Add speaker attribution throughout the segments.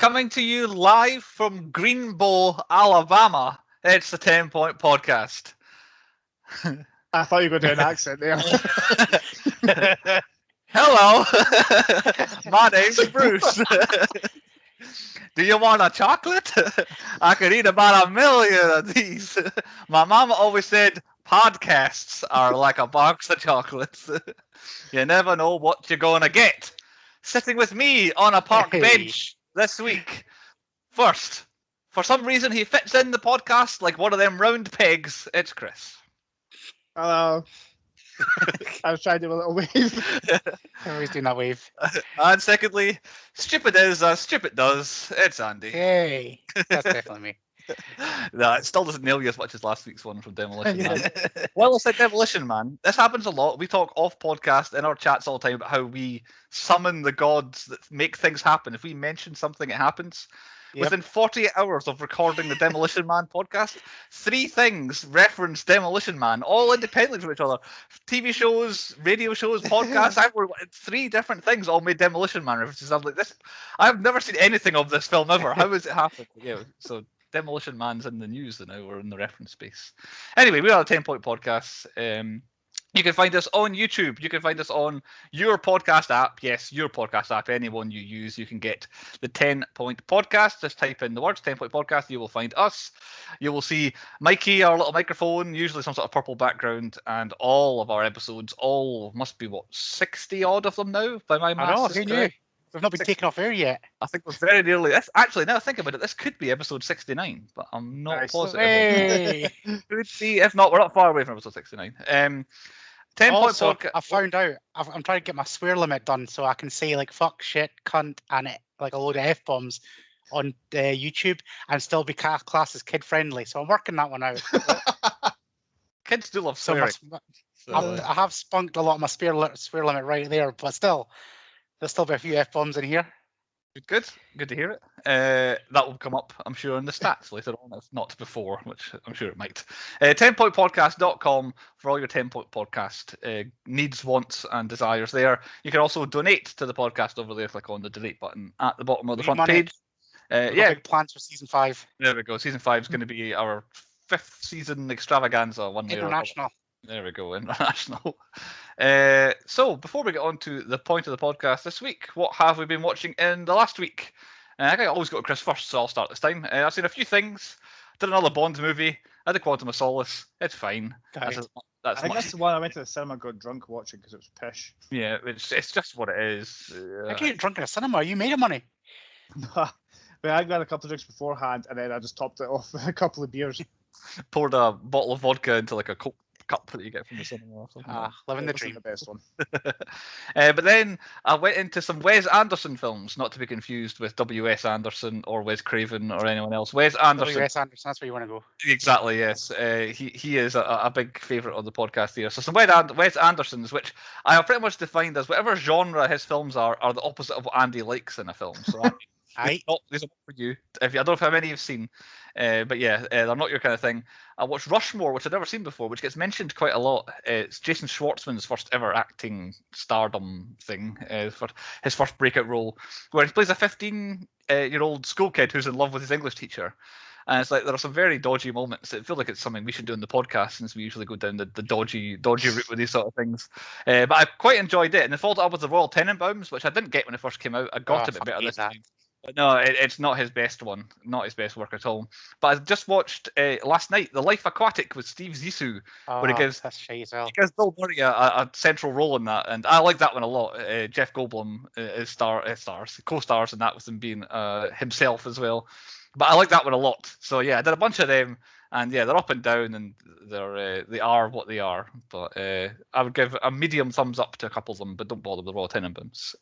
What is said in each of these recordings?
Speaker 1: Coming to you live from Greenbow, Alabama. It's the 10 Point Podcast.
Speaker 2: I thought you were going to do an accent there.
Speaker 1: Hello, my name's Bruce. Do you want a chocolate? I could eat about 1 million of these. My mama always said podcasts are like a box of chocolates. You never know what you're going to get. Sitting with me on a park bench this week. First, for some reason he fits in the podcast like one of them round pegs. It's Chris.
Speaker 2: Hello. I was trying to do a little wave.
Speaker 3: I'm always doing that wave.
Speaker 1: And secondly, stupid is as stupid does. It's Andy.
Speaker 3: Hey, that's definitely me.
Speaker 1: No, it still doesn't nail you as much as last week's one from Demolition Man. Well, it's like Demolition Man. This happens a lot. We talk off podcast in our chats all the time about how we summon the gods that make things happen. If we mention something, it happens. Yep. Within 48 hours of recording the Demolition Man podcast, 3 things reference Demolition Man, all independently from each other. TV shows, radio shows, podcasts. 3 different things all made Demolition Man references. I'm like, this. I've never seen anything of this film ever. How has it happened? Yeah, so Demolition Man's in the news now. We're in the reference space. Anyway, we are a 10 Point Podcast. You can find us on YouTube. You can find us on your podcast app. Yes, your podcast app. Anyone you use, you can get the 10 Point Podcast. Just type in the words 10 Point Podcast. You will find us. You will see Mikey, our little microphone, usually some sort of purple background, and all of our episodes. All must be 60 odd of them now by my maths.
Speaker 3: I know. Who knew? We've not been taken off air yet.
Speaker 1: I think we're very nearly. Actually, now I think about it, this could be episode 69, but I'm not positive.
Speaker 3: Hey.
Speaker 1: Could be. If not, we're not far away from episode 69. 10
Speaker 3: also,
Speaker 1: Point Podcast.
Speaker 3: I found out I'm trying to get my swear limit done so I can say like fuck, shit, cunt, and like a load of F-bombs on YouTube and still be classed as kid friendly. So I'm working that one out.
Speaker 1: Kids do love swearing.
Speaker 3: I have spunked a lot of my swear limit right there, but still, there'll still be a few F-bombs in here.
Speaker 1: Good to hear it. That will come up, I'm sure, in the stats later on, if not before, which I'm sure it might. 10pointpodcast.com for all your 10 Point Podcast needs, wants, and desires there. You can also donate to the podcast over there. Click on the donate button at the bottom of the front page.
Speaker 3: Big plans for season 5.
Speaker 1: There we go. Season 5 is going to be our 5th season extravaganza.
Speaker 3: International.
Speaker 1: There we go, international. So, before we get on to the point of the podcast this week, what have we been watching in the last week? I think I always go to Chris first, so I'll start this time. I've seen a few things. Did another Bond movie. I did Quantum of Solace. It's fine.
Speaker 2: I think that's the one I went to the cinema, got drunk watching because it was pish.
Speaker 1: Yeah, it's just what it is.
Speaker 3: How can you get drunk in a cinema? You made of money.
Speaker 2: But I got a couple of drinks beforehand, and then I just topped it off with a couple of beers.
Speaker 1: Poured a bottle of vodka into like a Coke cup that you get from the cinema or something.
Speaker 3: Living the dream.
Speaker 2: The best one.
Speaker 1: But then I went into some Wes Anderson films, not to be confused with W.S. Anderson or Wes Craven or anyone else. Wes Anderson.
Speaker 3: W.S. Anderson, that's where you want to go.
Speaker 1: Exactly, yes. He is a big favourite on the podcast here. So some Wes Andersons, which I have pretty much defined as whatever genre his films are the opposite of what Andy likes in a film. So these are for you. I don't know how many you've seen, but yeah, they're not your kind of thing. I watched Rushmore, which I'd never seen before, which gets mentioned quite a lot. It's Jason Schwartzman's first ever acting stardom thing, for his first breakout role, where he plays a 15-year-old school kid who's in love with his English teacher. And it's like there are some very dodgy moments. I feel like it's something we should do in the podcast, since we usually go down the dodgy route with these sort of things. But I quite enjoyed it, and I followed it up with the Royal Tenenbaums, which I didn't get when it first came out. I got it a bit better this time. But no, it's not his best one, not his best work at all. But I just watched last night The Life Aquatic with Steve Zissou, where he gives Bill Murray a central role in that, and I like that one a lot. Jeff Goldblum co-stars in that, with him being himself as well. But I like that one a lot. So yeah, I did a bunch of them, and yeah, they're up and down, and they are what they are. But I would give a medium thumbs up to a couple of them, but don't bother with the Royal Tenenbaums.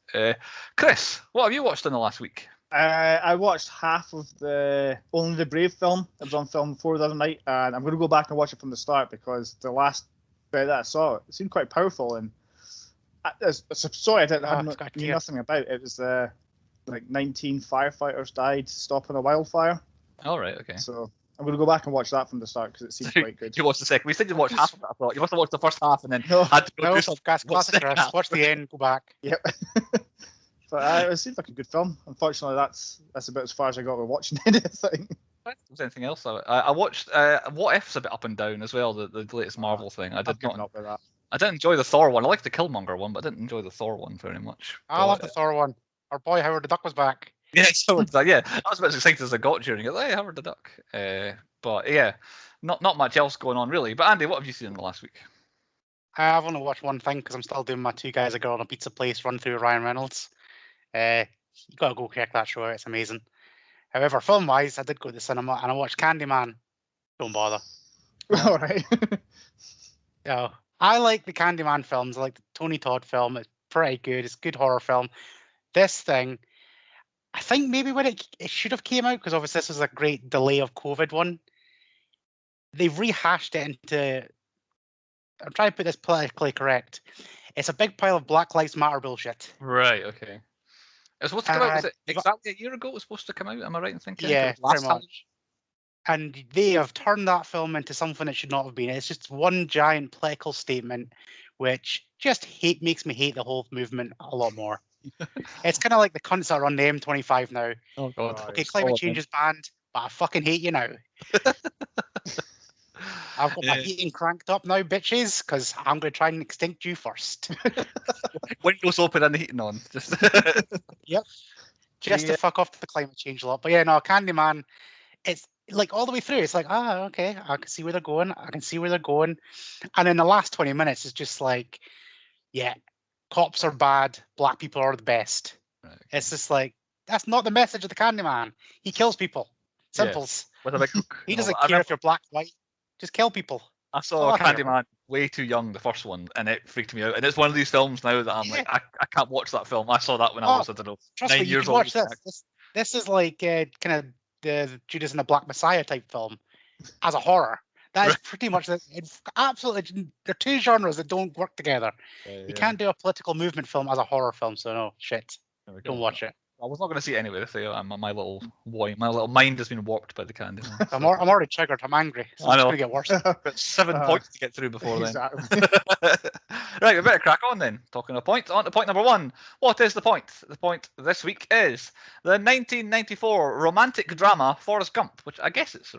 Speaker 1: Chris, what have you watched in the last week?
Speaker 2: I watched half of the Only the Brave film. It was on film before the other night, and I'm going to go back and watch it from the start, because the last bit that I saw, it seemed quite powerful. And sorry, I knew nothing about it. It was like 19 firefighters died stopping a wildfire.
Speaker 1: All right, okay.
Speaker 2: So I'm going to go back and watch that from the start, because it seems quite good.
Speaker 1: You watched the second. We said you watched half of it. I thought you must have watched the first half and then had to go do something.
Speaker 3: Watch the end, go back.
Speaker 2: Yep. But it seems like a good film. Unfortunately, that's about as far as I got with watching anything.
Speaker 1: Was anything else? I watched What If's a bit up and down as well. The latest Marvel thing.
Speaker 2: I've given up with that.
Speaker 1: I didn't enjoy the Thor one. I liked the Killmonger one, but I didn't enjoy the Thor one very much.
Speaker 3: I love the Thor one. Our boy Howard the Duck was back.
Speaker 1: Yeah, so yeah, I was about as excited as I got during it. Hey, Howard the Duck. But yeah, not much else going on really. But Andy, what have you seen in the last week?
Speaker 3: I've only watched one thing because I'm still doing my Two Guys a Girl on a Pizza Place run through Ryan Reynolds. You gotta go check that show out. It's amazing. However, film wise, I did go to the cinema and I watched Candyman. Don't bother.
Speaker 2: All right.
Speaker 3: Yeah, I like the Candyman films. I like the Tony Todd film. It's pretty good. It's a good horror film. This thing, I think maybe when it should have came out, because obviously this was a great delay of COVID one. They've rehashed it into. I'm trying to put this politically correct. It's a big pile of Black Lives Matter bullshit.
Speaker 1: Right. Okay. It was supposed to come out. Was it exactly a year ago? It was supposed to come out. Am I right in thinking?
Speaker 3: Yeah,
Speaker 1: last
Speaker 3: pretty much. And they have turned that film into something it should not have been. It's just one giant political statement, which just makes me hate the whole movement a lot more. It's kind of like the cunts that are on the M25 now.
Speaker 1: Oh God.
Speaker 3: Okay, climate change is banned, but I fucking hate you now. I've got my heating cranked up now, bitches, because I'm going to try and extinct you first.
Speaker 1: Windows open and the heating on. Just
Speaker 3: Yep. Just to fuck off the climate change lot. But yeah, no, Candyman, it's like all the way through. It's like, okay, I can see where they're going. I can see where they're going. And in the last 20 minutes, it's just like, yeah, cops are bad. Black people are the best.
Speaker 1: Right.
Speaker 3: It's just like, that's not the message of the Candyman. He kills people. Simples.
Speaker 1: Yeah, with a big hook.
Speaker 3: He doesn't care if you're black, white. Just kill people.
Speaker 1: I saw Candyman way too young, the first one, and it freaked me out. And it's one of these films now that I'm like, I can't watch that film. I saw that when I was, I don't know, 9 years old.
Speaker 3: Watch this. This is like kind of the Judas and the Black Messiah type film as a horror. That is pretty much it's absolutely. They're two genres that don't work together. You can't do a political movement film as a horror film. So no shit. Don't watch it.
Speaker 1: I was not going to see it anyway. So my little mind has been warped by the Candyman.
Speaker 3: I'm already triggered. I'm angry. So
Speaker 1: I know.
Speaker 3: It's going to get worse.
Speaker 1: Got 7 points to get through before then.
Speaker 2: Exactly.
Speaker 1: Right, we better crack on then. Talking of points, on to point number 1. What is the point? The point this week is the 1994 romantic drama Forrest Gump, which I guess it's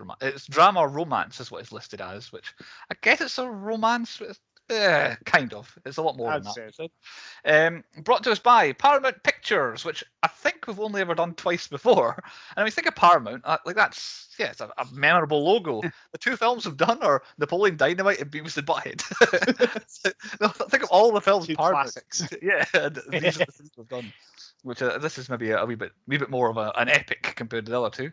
Speaker 1: drama romance is what it's listed as, which I guess it's a romance. Kind of. It's a lot more than that. Brought to us by Paramount Pictures, which I think we've only ever done twice before. And when you think of Paramount, it's a memorable logo. The 2 films we've done are Napoleon Dynamite and Beavis and Butthead. Think of all the films Paramount.
Speaker 2: Classics.
Speaker 1: Yeah, these are the things we've done. Which this is maybe a wee bit more of an epic compared to the other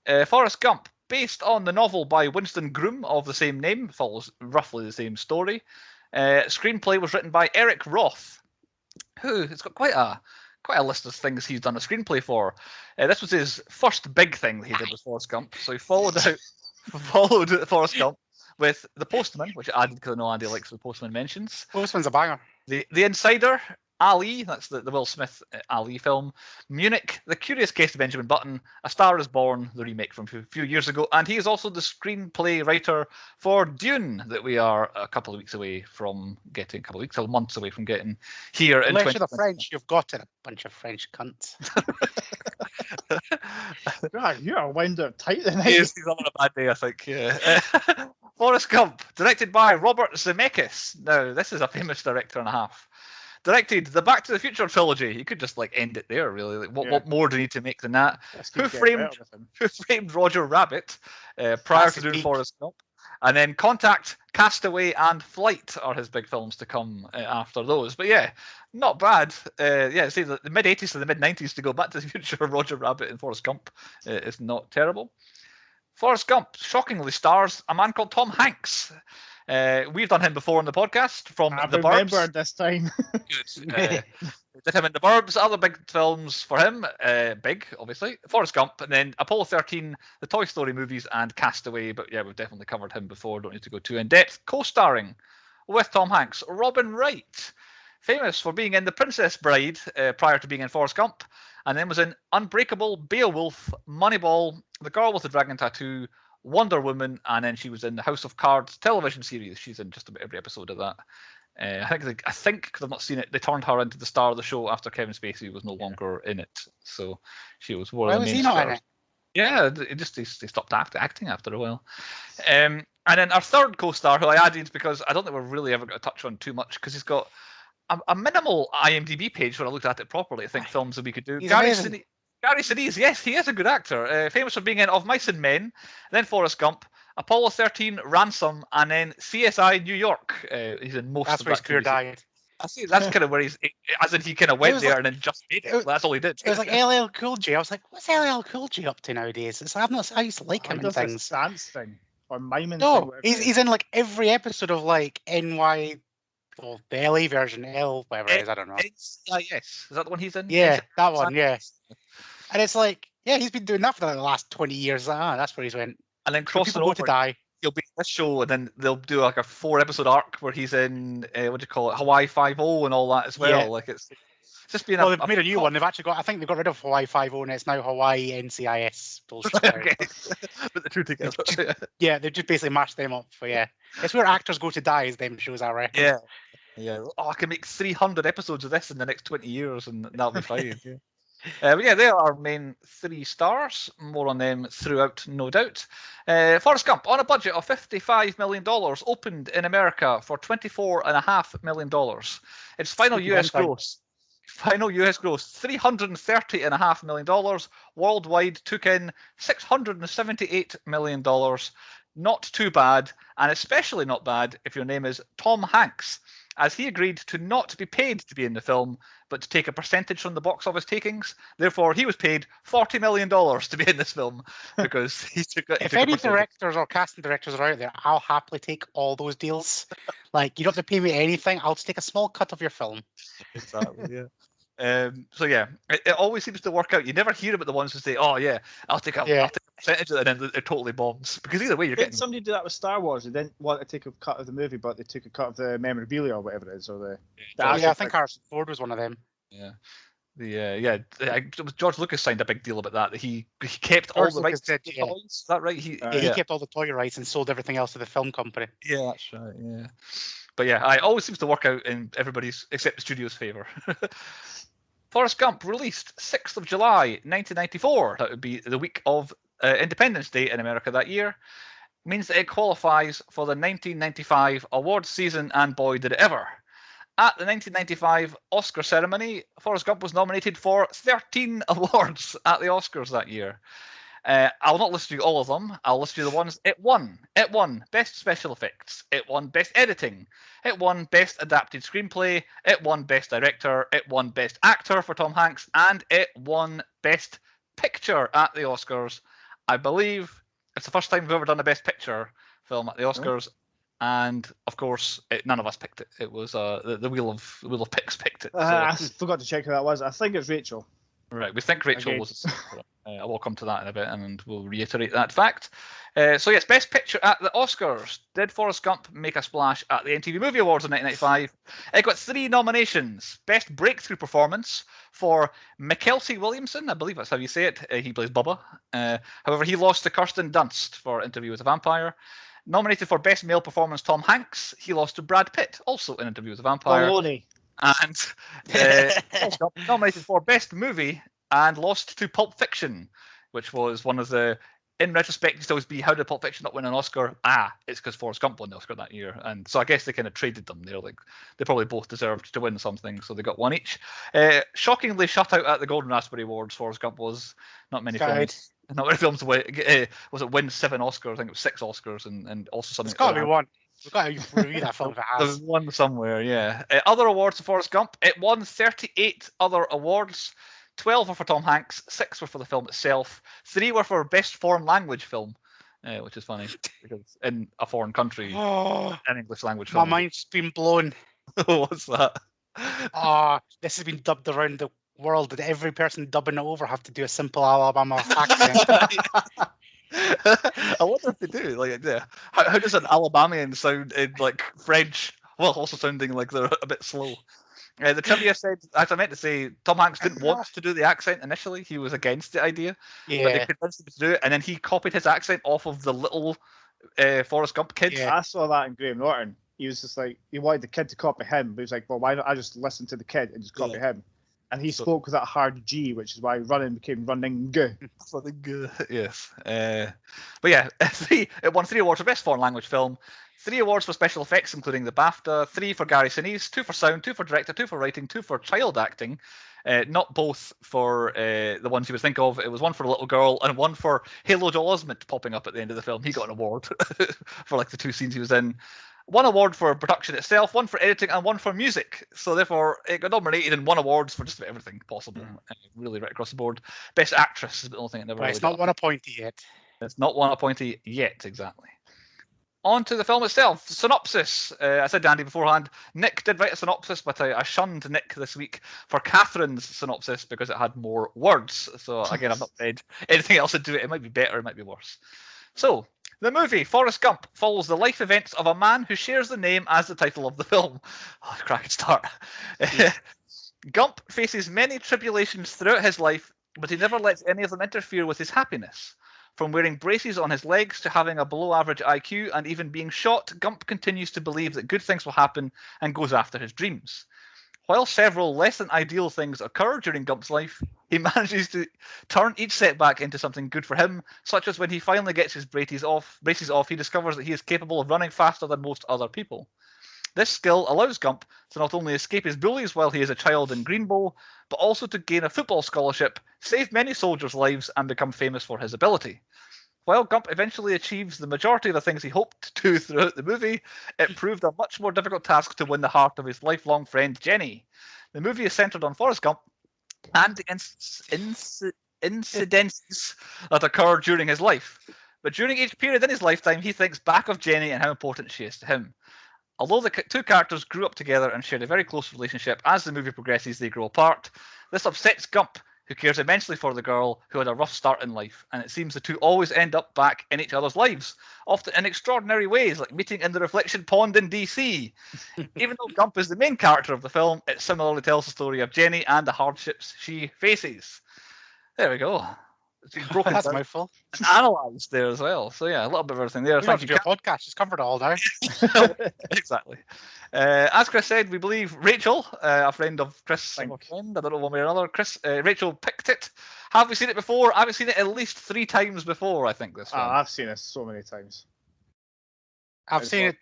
Speaker 1: 2. Forrest Gump, based on the novel by Winston Groom of the same name, follows roughly the same story. Screenplay was written by Eric Roth, who has got quite a list of things he's done a screenplay for. This was his first big thing that he did with Forrest Gump. So he followed Forrest Gump with The Postman, which I added because I know Andy likes the Postman mentions.
Speaker 3: Postman's a banger.
Speaker 1: The Insider, Ali, that's the Will Smith Ali film. Munich, The Curious Case of Benjamin Button, A Star is Born, the remake from a few years ago, and he is also the screenplay writer for Dune, that we are a couple of months away from getting here in
Speaker 3: Unless you're the French, you've got it, a bunch of French cunts.
Speaker 2: God, you are wound up tight tonight.
Speaker 1: He's having a bad day, I think. Yeah. Forrest Gump, directed by Robert Zemeckis. Now, this is a famous director and a half. Directed the Back to the Future trilogy. You could just end it there, really. What more do you need to make than that? Who framed Roger Rabbit prior to doing Forrest Gump? And then Contact, Castaway, and Flight are his big films to come after those. But yeah, not bad. See, the mid-80s to the mid-90s to go Back to the Future, Roger Rabbit and Forrest Gump is not terrible. Forrest Gump shockingly stars a man called Tom Hanks. We've done him before on the podcast from The Burbs. I remember
Speaker 2: this time.
Speaker 1: Good. We did him in The Burbs. Other big films for him. Big, obviously. Forrest Gump, and then Apollo 13, the Toy Story movies, and Castaway. But yeah, we've definitely covered him before. Don't need to go too in depth. Co-starring with Tom Hanks, Robin Wright, famous for being in The Princess Bride prior to being in Forrest Gump, and then was in Unbreakable, Beowulf, Moneyball, The Girl with the Dragon Tattoo, Wonder Woman, and then she was in the House of Cards television series. She's in just about every episode of that. I think because I've not seen it, they turned her into the star of the show after Kevin Spacey was no longer in it. So she was one of the main stars. Why was he not in it? Yeah, they stopped acting after a while. And then our third co-star, who I added because I don't think we're really ever going to touch on too much, because he's got a minimal IMDb page when I looked at it properly. I think films that we could do. Gary Sinise, yes, he is a good actor. Famous for being in Of Mice and Men, then Forrest Gump, Apollo 13, Ransom, and then CSI New York. He's in most of that. That's where his career died. I see. That's kind of where he's, as in he kind of went there and then just made it. That's all he did.
Speaker 3: It was like LL Cool J. I was like, what's LL Cool J up to nowadays? It's like, I used to like him in things.
Speaker 2: Dance thing or miming.
Speaker 3: No, he's in like every episode of like NY. Well, the LA version, whatever it is, I don't know.
Speaker 1: Yes, is that the one he's in?
Speaker 3: Yeah, that one. Yeah, and it's like, yeah, he's been doing that for the last 20 years. That's where he's went.
Speaker 1: And then crossing over
Speaker 3: to die.
Speaker 1: He'll be in this show, and then they'll do like a 4-episode arc where he's in what do you call it, Hawaii 5-0 and all that as well. Yeah. Like it's just being.
Speaker 3: Well, they've made a new one. They've actually got. I think they've got rid of Hawaii 5-0, and it's now Hawaii NCIS.
Speaker 1: Okay. Put the two together.
Speaker 3: Yeah, they've just basically mashed them up. But yeah, it's where actors go to die, as them shows, I reckon.
Speaker 1: Yeah. Yeah. Oh, I can make 300 episodes of this in the next 20 years, and that'll be fine. Yeah. But yeah, they are our main 3 stars. More on them throughout, no doubt. Forrest Gump, on a budget of $55 million, opened in America for $24.5 million. Its final US gross, $330.5 million. Worldwide took in $678 million. Not too bad, and especially not bad if your name is Tom Hanks, as he agreed to not be paid to be in the film, but to take a percentage from the box office takings. Therefore, he was paid $40 million to be in this film because he took it.
Speaker 3: If any directors or casting directors are out there, I'll happily take all those deals. Like, you don't have to pay me anything. I'll just take a small cut of your film.
Speaker 1: Exactly, yeah. So yeah, it always seems to work out. You never hear about the ones who say, "Oh yeah, I'll take a percentage," and then it totally bombs. Because either way, you're getting.
Speaker 2: Somebody do that with Star Wars. They didn't want to take a cut of the movie, but they took a cut of the memorabilia or whatever it is, or the.
Speaker 3: I think Harrison Ford was one of them.
Speaker 1: Yeah. George Lucas signed a big deal about that. He kept all the rights. Toys. Is that right? He
Speaker 3: kept all the toy rights and sold everything else to the film company.
Speaker 1: Yeah, that's right. Yeah. But yeah, it always seems to work out in everybody's except the studio's favor. Forrest Gump released 6th of July, 1994. That would be the week of Independence Day in America that year. Means that it qualifies for the 1995 awards season, and boy did it ever. At the 1995 Oscar ceremony, Forrest Gump was nominated for 13 awards at the Oscars that year. I'll not list you all of them. I'll list you the ones it won. It won Best Special Effects. It won Best Editing. It won Best Adapted Screenplay. It won Best Director. It won Best Actor for Tom Hanks. And it won Best Picture at the Oscars. I believe it's the first time we've ever done a Best Picture film at the Oscars. And of course, none of us picked it. It was the Wheel of Picks picked it. So.
Speaker 2: I forgot to check who that was. I think it's Rachel.
Speaker 1: Right, we think Rachel was. I will come to that in a bit, and we'll reiterate that fact. So yes, Best Picture at the Oscars. Did Forrest Gump make a splash at the MTV Movie Awards in 1995? It got 3 nominations. Best Breakthrough Performance for Mackenzie Williamson, I believe that's how you say it. He plays Bubba. However, he lost to Kirsten Dunst for Interview with a Vampire. Nominated for Best Male Performance, Tom Hanks. He lost to Brad Pitt, also in Interview with a Vampire. And nominated for Best Movie and lost to Pulp Fiction, which was one of the, in retrospect, used to always be, how did Pulp Fiction not win an Oscar? It's because Forrest Gump won the Oscar that year. And so I guess they kind of traded them. They're like, they probably both deserved to win something, so they got one each. Shockingly shut out at the Golden Raspberry Awards, Forrest Gump was. Not many films. Not many films win 7 Oscars. I think it was 6 Oscars and also something.
Speaker 3: It's got to be one. We've got to review that film if it has.
Speaker 1: There's one somewhere, yeah. Other awards for Forrest Gump. It won 38 other awards. 12 were for Tom Hanks. 6 were for the film itself. 3 were for Best Foreign Language Film, which is funny because in a foreign country, an English language film.
Speaker 3: My mind's been blown.
Speaker 1: What's that?
Speaker 3: This has been dubbed around the world. Did every person dubbing it over have to do a simple Alabama accent?
Speaker 1: I wonder if they do. Like, how does an Alabamian sound in like French, while also sounding like they're a bit slow? The trivia said, as I meant to say, Tom Hanks didn't want to do the accent initially. He was against the idea. Yeah. But they convinced him to do it, and then he copied his accent off of the little Forrest Gump kid.
Speaker 2: Yeah. I saw that in Graham Norton. he was just like, he wanted the kid to copy him, but he was like, well, why don't I just listen to the kid and just copy him? And he spoke with that hard G, which is why running became running.
Speaker 1: Yes. But yeah, it won 3 awards for Best Foreign Language Film, 3 awards for special effects, including the BAFTA, 3 for Gary Sinise, 2 for sound, 2 for director, 2 for writing, 2 for child acting. Not both for the ones you would think of. It was 1 for a little girl and 1 for Halo Joel Osment popping up at the end of the film. He got an award for like the 2 scenes he was in. 1 award for production itself, 1 for editing, and 1 for music. So therefore, it got nominated in 1 awards for just about everything possible. Really right across the board. Best actress is the only thing it never really
Speaker 3: It's not won a appointee yet.
Speaker 1: It's not won a appointee yet, exactly. On to the film itself. Synopsis. I said to Andy beforehand, Nick did write a synopsis, but I shunned Nick this week for Catherine's synopsis because it had more words. So again, I've not read anything else to do it. It might be better, it might be worse. So, the movie, Forrest Gump, follows the life events of a man who shares the name as the title of the film. Oh, cracking start. Gump faces many tribulations throughout his life, but he never lets any of them interfere with his happiness. From wearing braces on his legs to having a below-average IQ and even being shot, Gump continues to believe that good things will happen and goes after his dreams. While several less-than-ideal things occur during Gump's life, he manages to turn each setback into something good for him, such as when he finally gets his braces off, he discovers that he is capable of running faster than most other people. This skill allows Gump to not only escape his bullies while he is a child in Greenbow, but also to gain a football scholarship, save many soldiers' lives, and become famous for his ability. While Gump eventually achieves the majority of the things he hoped to do throughout the movie, it proved a much more difficult task to win the heart of his lifelong friend Jenny. The movie is centered on Forrest Gump and the incidents that occur during his life. But during each period in his lifetime, he thinks back of Jenny and how important she is to him. Although the 2 characters grew up together and shared a very close relationship, as the movie progresses, they grow apart. This upsets Gump, who cares immensely for the girl who had a rough start in life, and it seems the 2 always end up back in each other's lives, often in extraordinary ways, like meeting in the reflection pond in DC. Even though Gump is the main character of the film, it similarly tells the story of Jenny and the hardships she faces. There we go. It's been broken
Speaker 3: That's
Speaker 1: down
Speaker 3: my fault.
Speaker 1: and analysed there as well. So yeah, a little bit of everything there.
Speaker 3: We don't have to do a podcast. It's covered all now.
Speaker 1: Exactly. As Chris said, we believe Rachel, a friend of Chris, I don't know one way or another. Rachel picked it. Have we seen it before? I haven't seen it at least 3 times before, I think, this film.
Speaker 2: I've seen it so many times.
Speaker 3: I've seen it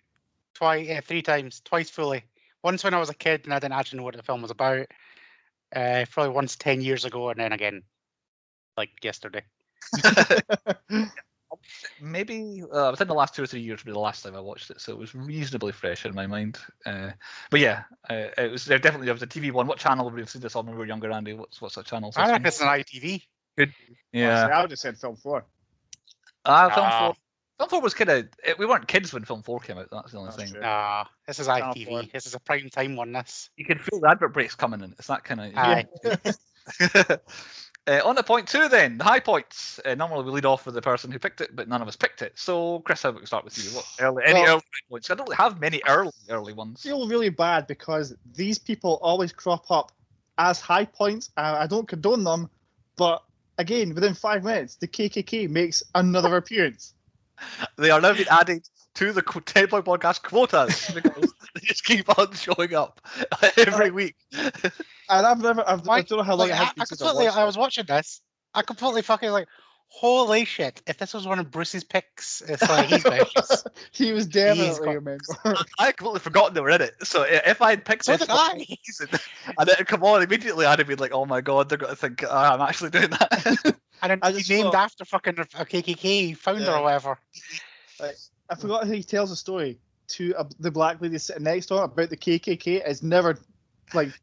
Speaker 3: 3 times, twice fully. Once when I was a kid and I didn't actually know what the film was about. Probably once 10 years ago, and then again, like yesterday.
Speaker 1: Maybe within the last 2 or 3 years would be the last time I watched it, so it was reasonably fresh in my mind. But yeah, it was there. Definitely, there was a TV one. What channel would we have seen this on when we were younger, Andy? What's that channel?
Speaker 3: I reckon it's an ITV.
Speaker 1: Good. Yeah.
Speaker 2: I would have said Film 4.
Speaker 1: Film 4. Film 4 was kind of. We weren't kids when Film 4 came out. That's the only thing.
Speaker 3: Nah, this is ITV. This is a prime time one. This.
Speaker 1: You can feel the advert breaks coming in. It's that kind of. Yeah. On to point 2 then, the high points. Normally we lead off with the person who picked it, but none of us picked it. So, Chris, how about we start with you? Any early points? I don't really have many early ones.
Speaker 2: I feel really bad because these people always crop up as high points. I don't condone them, but again, within 5 minutes, the KKK makes another appearance.
Speaker 1: They are now being added to the 10 Point Podcast quotas because they just keep on showing up every week.
Speaker 2: And I don't know how long it has been since
Speaker 3: I was watching this. I completely fucking like, holy shit! If this was one of Bruce's picks, it's like he's vicious.
Speaker 2: He was definitely a member.
Speaker 1: I completely forgotten they were in it. So if I had picked
Speaker 3: it
Speaker 1: and it had come on immediately, I'd have been like, "Oh my god, they're going to think I'm actually doing that."
Speaker 3: And then he's named after fucking a KKK founder or whatever.
Speaker 2: I forgot how he tells a story to the black lady sitting next to him about the KKK. It's never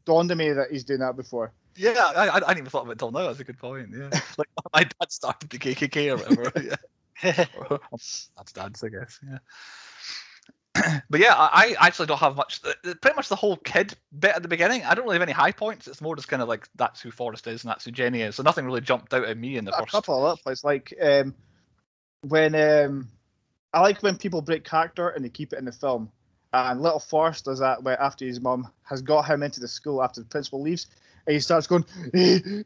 Speaker 2: dawned on me that he's doing that before.
Speaker 1: Yeah, I hadn't even thought of it until now. That's a good point. Yeah, like my dad started the KKK or whatever. Yeah, that's dad's, I guess. Yeah. But yeah, I actually don't have much. Pretty much the whole kid bit at the beginning. I don't really have any high points. It's more just kind of like that's who Forrest is and that's who Jenny is. So nothing really jumped out at me in the first.
Speaker 2: A couple of that like when I like when people break character and they keep it in the film. And little Forrest does that after his mum has got him into the school after the principal leaves. And he starts going, you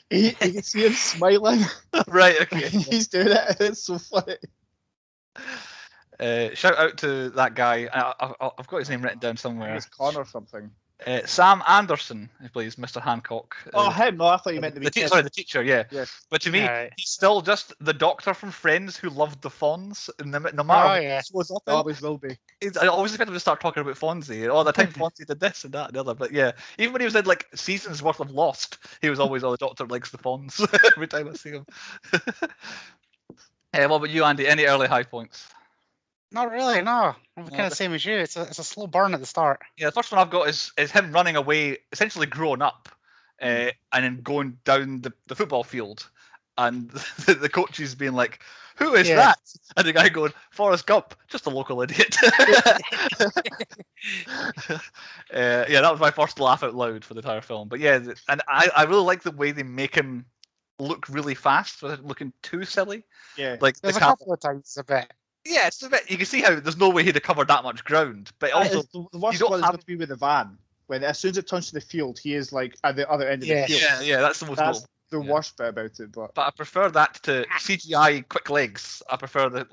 Speaker 2: can see him smiling.
Speaker 1: Right, okay.
Speaker 2: He's doing it, and it's so funny.
Speaker 1: Shout out to that guy. I've got his name written down somewhere.
Speaker 2: It's Connor or something.
Speaker 1: Sam Anderson, who plays Mr. Hancock.
Speaker 2: Oh, him? No, I thought you meant
Speaker 1: the teacher. Yeah.
Speaker 2: Yes.
Speaker 1: But to me, he's still just the doctor from Friends who loved the Fonz. No matter what he shows up in,
Speaker 2: always will be.
Speaker 1: I always expect him to start talking about Fonzie. All the time Fonzie did this and that and the other. But yeah, even when he was in like seasons worth of Lost, he was always, the doctor likes the Fonz every time I see him. What about you, Andy? Any early high points?
Speaker 3: Not really, no. I'm kind of the same as you. It's a slow burn at the start.
Speaker 1: Yeah, the first one I've got is him running away, essentially growing up, and then going down the football field, and the coaches being like, "Who is that?" And the guy going, "Forrest Gump, just a local idiot." That was my first laugh out loud for the entire film. But yeah, and I really like the way they make him look really fast without looking too silly.
Speaker 2: Yeah,
Speaker 1: like
Speaker 3: there's a couple of times a bit.
Speaker 1: Yeah, it's a bit. You can see how there's no way he'd have covered that much ground. But also,
Speaker 2: the worst one is going to be with the van. When as soon as it turns to the field, he is like at the other end of the field.
Speaker 1: Yeah, that's the most.
Speaker 2: That's the worst bit about it. But
Speaker 1: I prefer that to CGI quick legs. I prefer that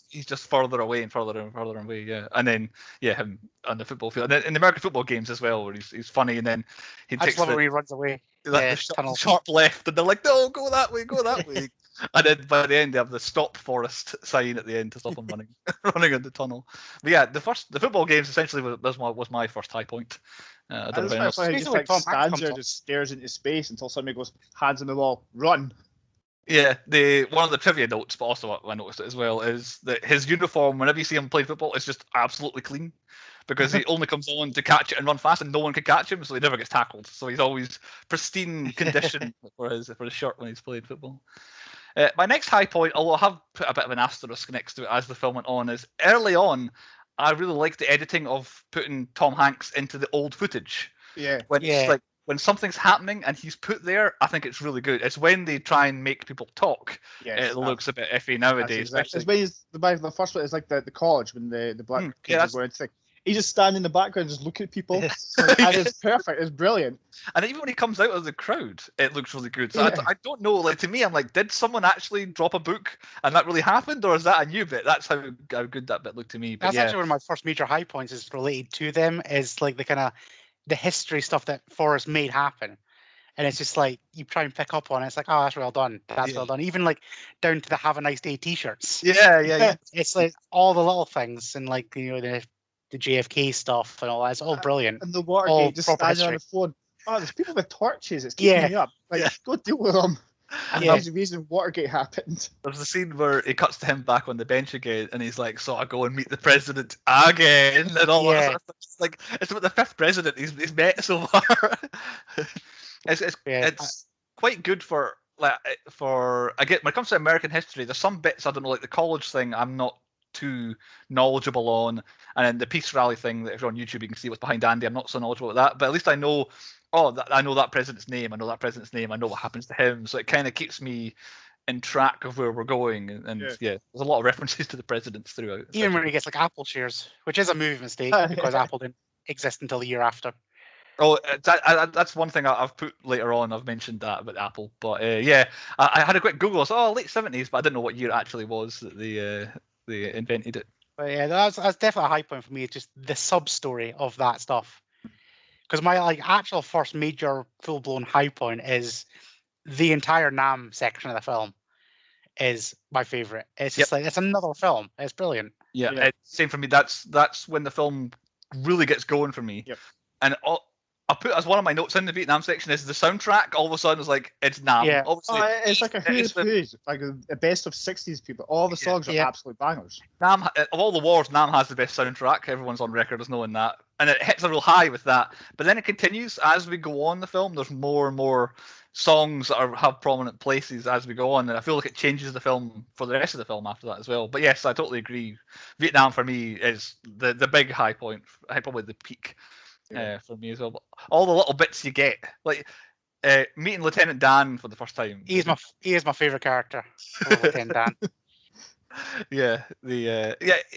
Speaker 1: he's just further away and further and further away. Yeah, and then him on the football field. And then in the American football games as well, where he's funny, and then he takes
Speaker 3: when he runs away.
Speaker 1: The sharp left, and they're like, "No, go that way, go that way." And then by the end, they have the "Stop Forest" sign at the end to stop him running in the tunnel. But yeah, the football games essentially was my first high point. I don't know.
Speaker 2: He just stands there, just stares into space until somebody goes, hands on the wall, run.
Speaker 1: Yeah, one of the trivia notes, but also I noticed it as well, is that his uniform, whenever you see him play football, is just absolutely clean. Because he only comes on to catch it and run fast, and no one can catch him, so he never gets tackled. So he's always pristine condition for his shirt when he's playing football. My next high point, although I have put a bit of an asterisk next to it as the film went on, is early on, I really liked the editing of putting Tom Hanks into the old footage.
Speaker 2: Yeah.
Speaker 1: It's like when something's happening and he's put there, I think it's really good. It's when they try and make people talk. It looks a bit iffy nowadays.
Speaker 2: It's when the first one is like the college when the black kids are going to he's just standing in the background, just looking at people, and it's perfect. It's brilliant.
Speaker 1: And even when he comes out of the crowd, it looks really good. So I don't know. Like to me, I'm like, did someone actually drop a book and that really happened, or is that a new bit? That's how good that bit looked to me. But
Speaker 3: that's actually one of my first major high points is related to them. Is like the history stuff that Forrest made happen. And it's just like you try and pick up on it. It's like, oh, that's well done. That's well done. Even like down to the "Have a Nice Day" T-shirts.
Speaker 1: Yeah.
Speaker 3: It's like all the little things and like the JFK stuff and all that. It's all brilliant.
Speaker 2: And the Watergate just standing on the phone. Oh, there's people with torches. It's keeping me up. Like, go deal with them. And there's a reason Watergate happened.
Speaker 1: There's a scene where it cuts to him back on the bench again, and he's like, "So I go and meet the president again," and all that. Sort of stuff. It's like it's about the fifth president he's met so far. It's quite good for again when it comes to American history. There's some bits I don't know, like the college thing. I'm not too knowledgeable on, and then the peace rally thing that if you're on YouTube you can see what's behind Andy. I'm not so knowledgeable about that, but at least I know I know that president's name, I know what happens to him, so it kind of keeps me in track of where we're going, and there's a lot of references to the presidents throughout,
Speaker 3: even when he gets like Apple shares, which is a movie mistake because Apple didn't exist until the year after.
Speaker 1: That's one thing I've put later on. I've mentioned that about Apple, but I had a quick Google. So late 70s, but I didn't know what year it actually was that they invented it.
Speaker 3: But yeah, that's definitely a high point for me. It's just the sub story of that stuff. Because my actual first major full blown high point is the entire Nam section of the film is my favorite. It's just like it's another film. It's brilliant.
Speaker 1: Yeah. Same for me. That's when the film really gets going for me.
Speaker 2: Yep.
Speaker 1: And I put as one of my notes in the Vietnam section is the soundtrack. All of a sudden, it's like it's Nam.
Speaker 3: Yeah.
Speaker 2: It's like a who's like a best of '60s people. All the songs are absolute bangers.
Speaker 1: Nam of all the wars, Nam has the best soundtrack. Everyone's on record as knowing that, and it hits a real high with that. But then it continues as we go on the film. There's more and more songs that have prominent places as we go on, and I feel like it changes the film for the rest of the film after that as well. But yes, I totally agree. Vietnam for me is the big high point, probably the peak. For me as well. But all the little bits you get, like meeting Lieutenant Dan for the first time.
Speaker 3: He is my favorite character, Lieutenant Dan.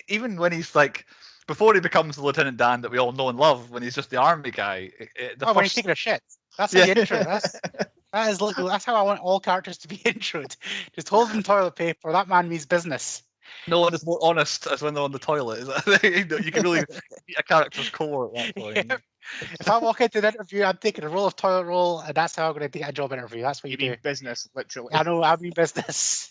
Speaker 1: Even when he's like before he becomes the Lieutenant Dan that we all know and love, when he's just the army guy.
Speaker 3: When he's taking a shit. That's the intro. That's how I want all characters to be introed. Just hold them toilet paper. That man means business.
Speaker 1: No one is more honest as when they're on the toilet. You can really see a character's core at that point.
Speaker 3: Yep. If I walk into an interview, I'm taking a roll of toilet roll, and that's how I'm going to take a job interview. That's what you do.
Speaker 2: mean business, literally.
Speaker 3: I know, I mean business.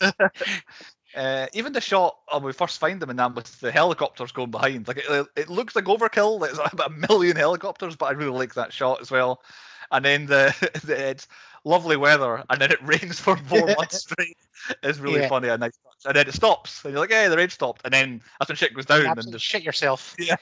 Speaker 1: Even the shot when we first find them in that with the helicopters going behind, like it looks like overkill. Like it's about 1 million helicopters, but I really like that shot as well. And then it's lovely weather, and then it rains for 4 months straight. It's really funny and nice touch. And then it stops, and you're like, "Hey, the rain stopped." And then that's when shit goes down. And
Speaker 3: Absolutely shit yourself.
Speaker 1: Yeah.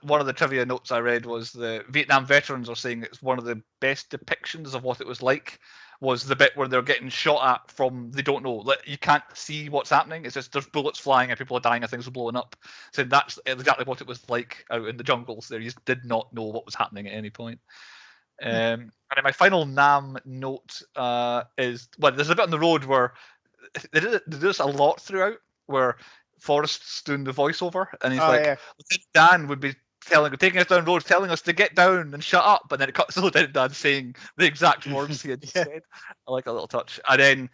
Speaker 1: One of the trivia notes I read was the Vietnam veterans are saying it's one of the best depictions of what it was like. Was the bit where they're getting shot at from they don't know. Like, you can't see what's happening. It's just there's bullets flying and people are dying and things are blowing up. So that's exactly what it was like out in the jungles. There, you just did not know what was happening at any point. And then my final Nam note is there's a bit on the road where they do this a lot throughout, where Forrest's doing the voiceover, and he's Lieutenant Dan would be taking us down roads, telling us to get down and shut up, and then it cuts to Lieutenant Dan saying the exact words he had said. I like a little touch. And then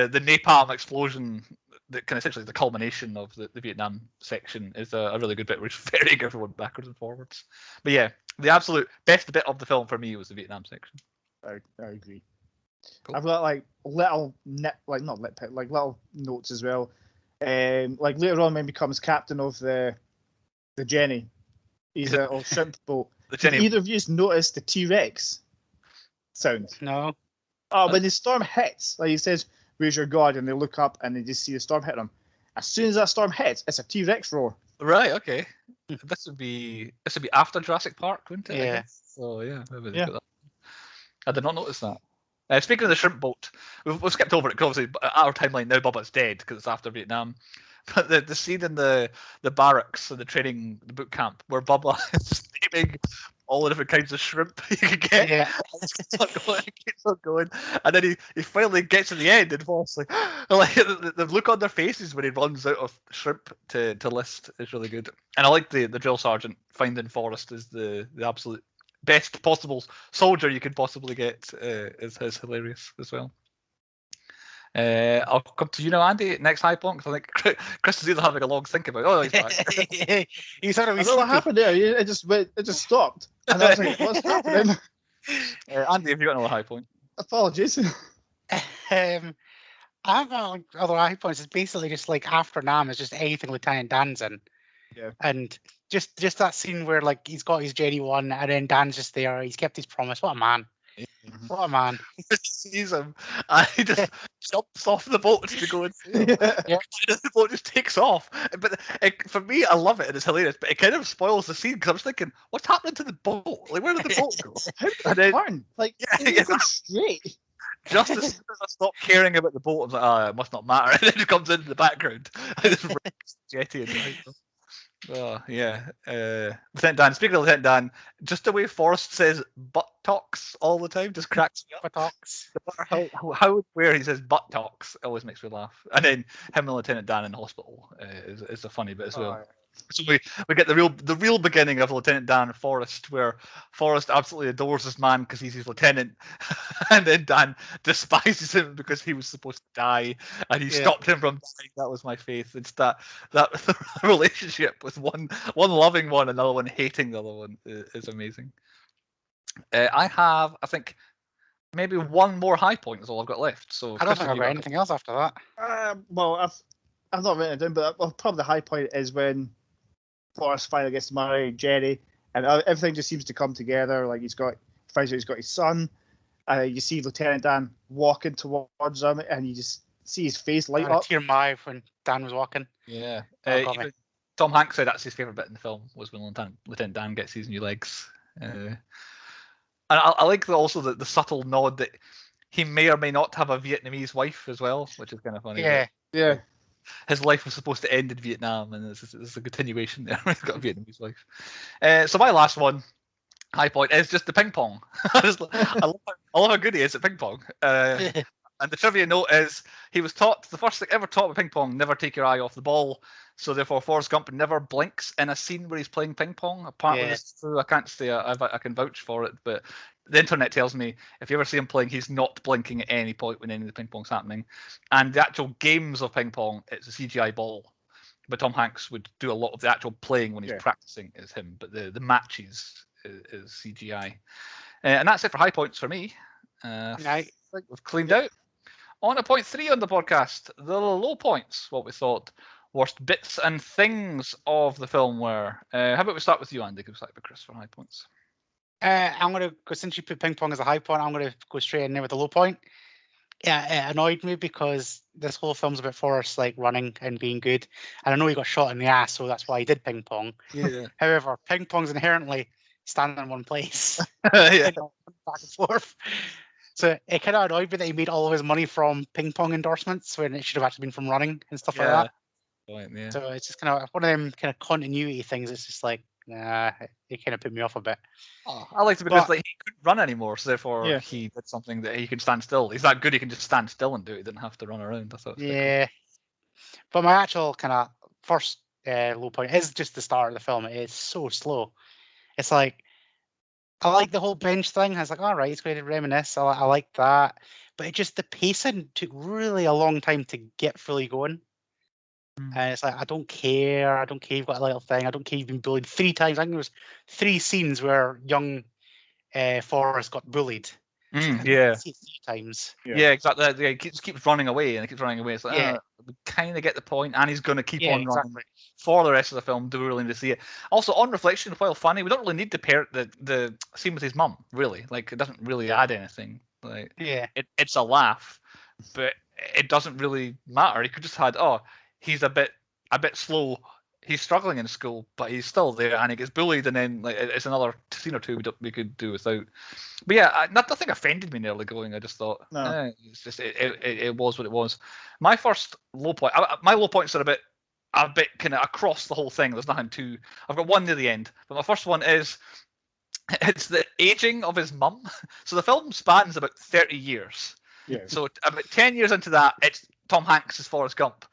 Speaker 1: the napalm explosion, that kind of essentially the culmination of the Vietnam section, is a really good bit where he's ferrying everyone backwards and forwards. But yeah, the absolute best bit of the film for me was the Vietnam section.
Speaker 2: I agree.
Speaker 1: Cool.
Speaker 2: I've got like little little notes as well. Like later on when he becomes captain of the Jenny, he's a little shrimp boat. Did either of you notice the T-Rex sound?
Speaker 3: No.
Speaker 2: Oh, when the storm hits, like he says, "Where's your god?" and they look up and they just see the storm hit them. As soon as that storm hits, it's a T-Rex roar.
Speaker 1: Right. Okay. This would be after Jurassic Park, wouldn't it?
Speaker 3: Yeah.
Speaker 1: So yeah, maybe that. I did not notice that. Speaking of the shrimp boat, we've skipped over it because obviously our timeline now Bubba's dead because it's after Vietnam. But the scene in the barracks and the boot camp where Bubba is naming all the different kinds of shrimp you can get.
Speaker 3: Yeah.
Speaker 1: Keeps on going. And then he finally gets to the end and falls like the look on their faces when he runs out of shrimp to list is really good. And I like the drill sergeant finding Forrest as the absolute best possible soldier you could possibly get is hilarious as well. I'll come to you now, Andy. Next high point, because I think Chris is either having a long think about. Oh, he's back.
Speaker 3: He's sort of.
Speaker 2: I don't know what happened there. It just stopped. And I was like, "What's happening?"
Speaker 1: Andy, have you got another high point?
Speaker 2: Apologies.
Speaker 3: I have other high points. It's basically just like after Nam is just anything Lieutenant Dan's in.
Speaker 2: Yeah.
Speaker 3: And just that scene where like he's got his Jenny one and then Dan's just there. He's kept his promise. What a man. What a man.
Speaker 1: He sees him and he just jumps off the boat to go and see him.
Speaker 3: Yeah.
Speaker 1: The boat just takes off. But for me, I love it and it's hilarious, but it kind of spoils the scene because I was thinking, what's happening to the boat? Like, where did the boat go?
Speaker 2: How did it turn? Like, it's straight.
Speaker 1: Just as soon as I stopped caring about the boat, I was like, it must not matter. And then it comes into the background. And it's jetty and right. Oh, yeah. Lieutenant Dan, speaking of Lieutenant Dan, just the way Forrest says buttocks all the time just cracks me up.
Speaker 3: Buttocks.
Speaker 1: How where he says buttocks always makes me laugh. And then him and Lieutenant Dan in the hospital is a funny bit as well.
Speaker 2: Yeah.
Speaker 1: So we get the real beginning of Lieutenant Dan and Forrest, where Forrest absolutely adores this man because he's his lieutenant, and then Dan despises him because he was supposed to die, and he stopped him from dying. That was my faith. It's that relationship with one loving one, another one hating the other one is amazing. I think maybe one more high point is all I've got left. So
Speaker 3: I don't think I've got anything else after that.
Speaker 2: Well, I've not written it down, but probably the high point is when Forrest finally gets to marry Jenny, and everything just seems to come together. Like finds out he's got his son. You see Lieutenant Dan walking towards him, and you just see his face light up.
Speaker 3: Tear in my eye when Dan was walking.
Speaker 1: Yeah. Tom Hanks said that's his favourite bit in the film was when Lieutenant Dan gets his new legs. And I like also the subtle nod that he may or may not have a Vietnamese wife as well, which is kind of funny.
Speaker 2: Yeah.
Speaker 1: His life was supposed to end in Vietnam, and there's a continuation there. He's got a Vietnamese wife. So my last one, high point, is just the ping pong. I love how good he is at ping pong. And the trivia note is he was taught, the first thing ever taught with ping pong, never take your eye off the ball. So therefore, Forrest Gump never blinks in a scene where he's playing ping pong. Apparently, this is true. I can't say I can vouch for it, but the internet tells me if you ever see him playing, he's not blinking at any point when any of the ping pong's happening. And the actual games of ping pong, it's a CGI ball. But Tom Hanks would do a lot of the actual playing when he's practicing is him. But the matches is CGI. And that's it for high points for me. I think we've cleaned out. On to point 3 on the podcast, the low points, what we thought worst bits and things of the film were. How about we start with you, Andy? Give us like Chris for high points.
Speaker 3: I'm going to go, since you put ping pong as a high point, I'm going to go straight in there with a low point. Yeah, it annoyed me because this whole film's about Forrest like running and being good. And I know he got shot in the ass, so that's why he did ping pong.
Speaker 1: Yeah.
Speaker 3: However, ping pong's inherently standing in one place.
Speaker 1: Yeah.
Speaker 3: Back and forth. So it kind of annoyed me that he made all of his money from ping pong endorsements when it should have actually been from running and stuff like that.
Speaker 1: Right, yeah.
Speaker 3: So it's just kind of one of them kind of continuity things. It's just like, nah, it kind of put me off a bit.
Speaker 1: Oh, I liked it because like he couldn't run anymore, so therefore he did something that he can stand still. He's that good he can just stand still and do it. He didn't have to run around. I thought.
Speaker 3: Yeah, but my actual kind of first low point is just the start of the film. It's so slow. It's like I like the whole bench thing. I was like, all right, it's going to reminisce. I like that, but it just the pacing took really a long time to get fully going. And it's like, I don't care. I don't care you've got a little thing. I don't care you've been bullied 3 times. I think there was 3 scenes where young Forrest got bullied.
Speaker 1: Yeah.
Speaker 3: 3 times.
Speaker 1: Yeah, exactly. Yeah, he keeps running away and he keeps running away. It's like, we kind of get the point, and he's going to keep on running for the rest of the film. Do we really need to see it? Also, on reflection, while funny, we don't really need the scene with his mum, really. Like, it doesn't really add anything. Like, it's a laugh, but it doesn't really matter. He could just had, he's a bit slow. He's struggling in school, but he's still there, and he gets bullied, and then like it's another scene or two we could do without. But yeah, nothing offended me nearly going. I just thought, it's just it was what it was. My first low point, my low points are a bit kind of across the whole thing. There's nothing too. I've got one near the end, but my first one is it's the aging of his mum. So the film spans about 30 years.
Speaker 2: Yeah.
Speaker 1: So about 10 years into that, it's Tom Hanks as Forrest Gump.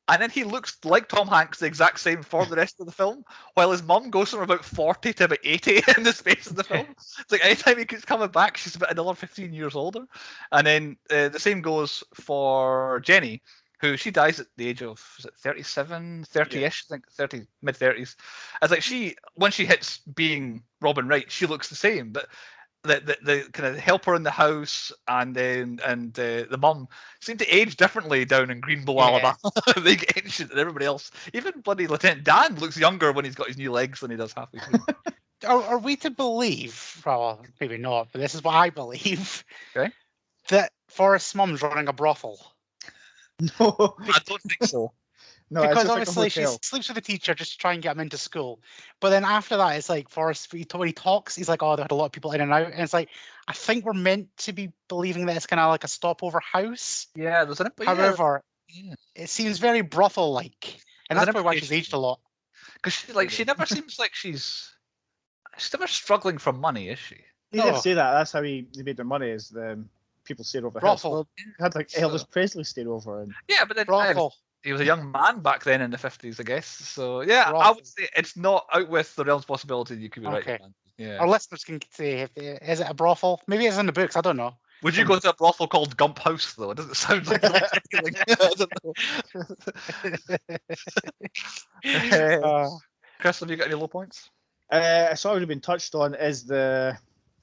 Speaker 1: And then he looks like Tom Hanks the exact same for the rest of the film, while his mum goes from about 40 to about 80 in the space of the film. It's like anytime he keeps coming back, she's about another 15 years older. And then the same goes for Jenny, who she dies at the age of 37, 30-ish, I think 30, mid-30s. It's like when she hits being Robin Wright, she looks the same, but the kind of helper in the house and the mum seem to age differently down in Greenbow, Alabama. They get ancient, and everybody else, even bloody Lieutenant Dan, looks younger when he's got his new legs than he does halfway through.
Speaker 3: Are we to believe? Well, maybe not, but this is what I believe.
Speaker 1: Okay.
Speaker 3: That Forrest's mum's running a brothel.
Speaker 2: No,
Speaker 1: I don't think so.
Speaker 2: No,
Speaker 3: because obviously she sleeps with the teacher just to try and get him into school. But then after that, it's like Forrest, when he talks, he's like, they had a lot of people in and out. And it's like, I think we're meant to be believing that it's kind of like a stopover house.
Speaker 1: Yeah, there's an.
Speaker 3: However, it seems very brothel-like. And that's probably why she's aged a lot.
Speaker 1: Because she never seems like she's never struggling for money, is she?
Speaker 2: He did say that. That's how they made their money, is the people stayed over.
Speaker 3: Brothel.
Speaker 2: He had like Elvis Presley stayed over. And...
Speaker 1: Yeah, but then
Speaker 3: brothel.
Speaker 1: He was a young man back then in the 50s, I guess. So, yeah, I would say it's not out with the realms possibility you could be right. Yeah.
Speaker 3: Our listeners can say, is it a brothel? Maybe it's in the books, I don't know.
Speaker 1: Would you go to a brothel called Gump House, though? It doesn't sound like anything. I don't know. Chris, have you got any low points?
Speaker 2: It's already been touched on, is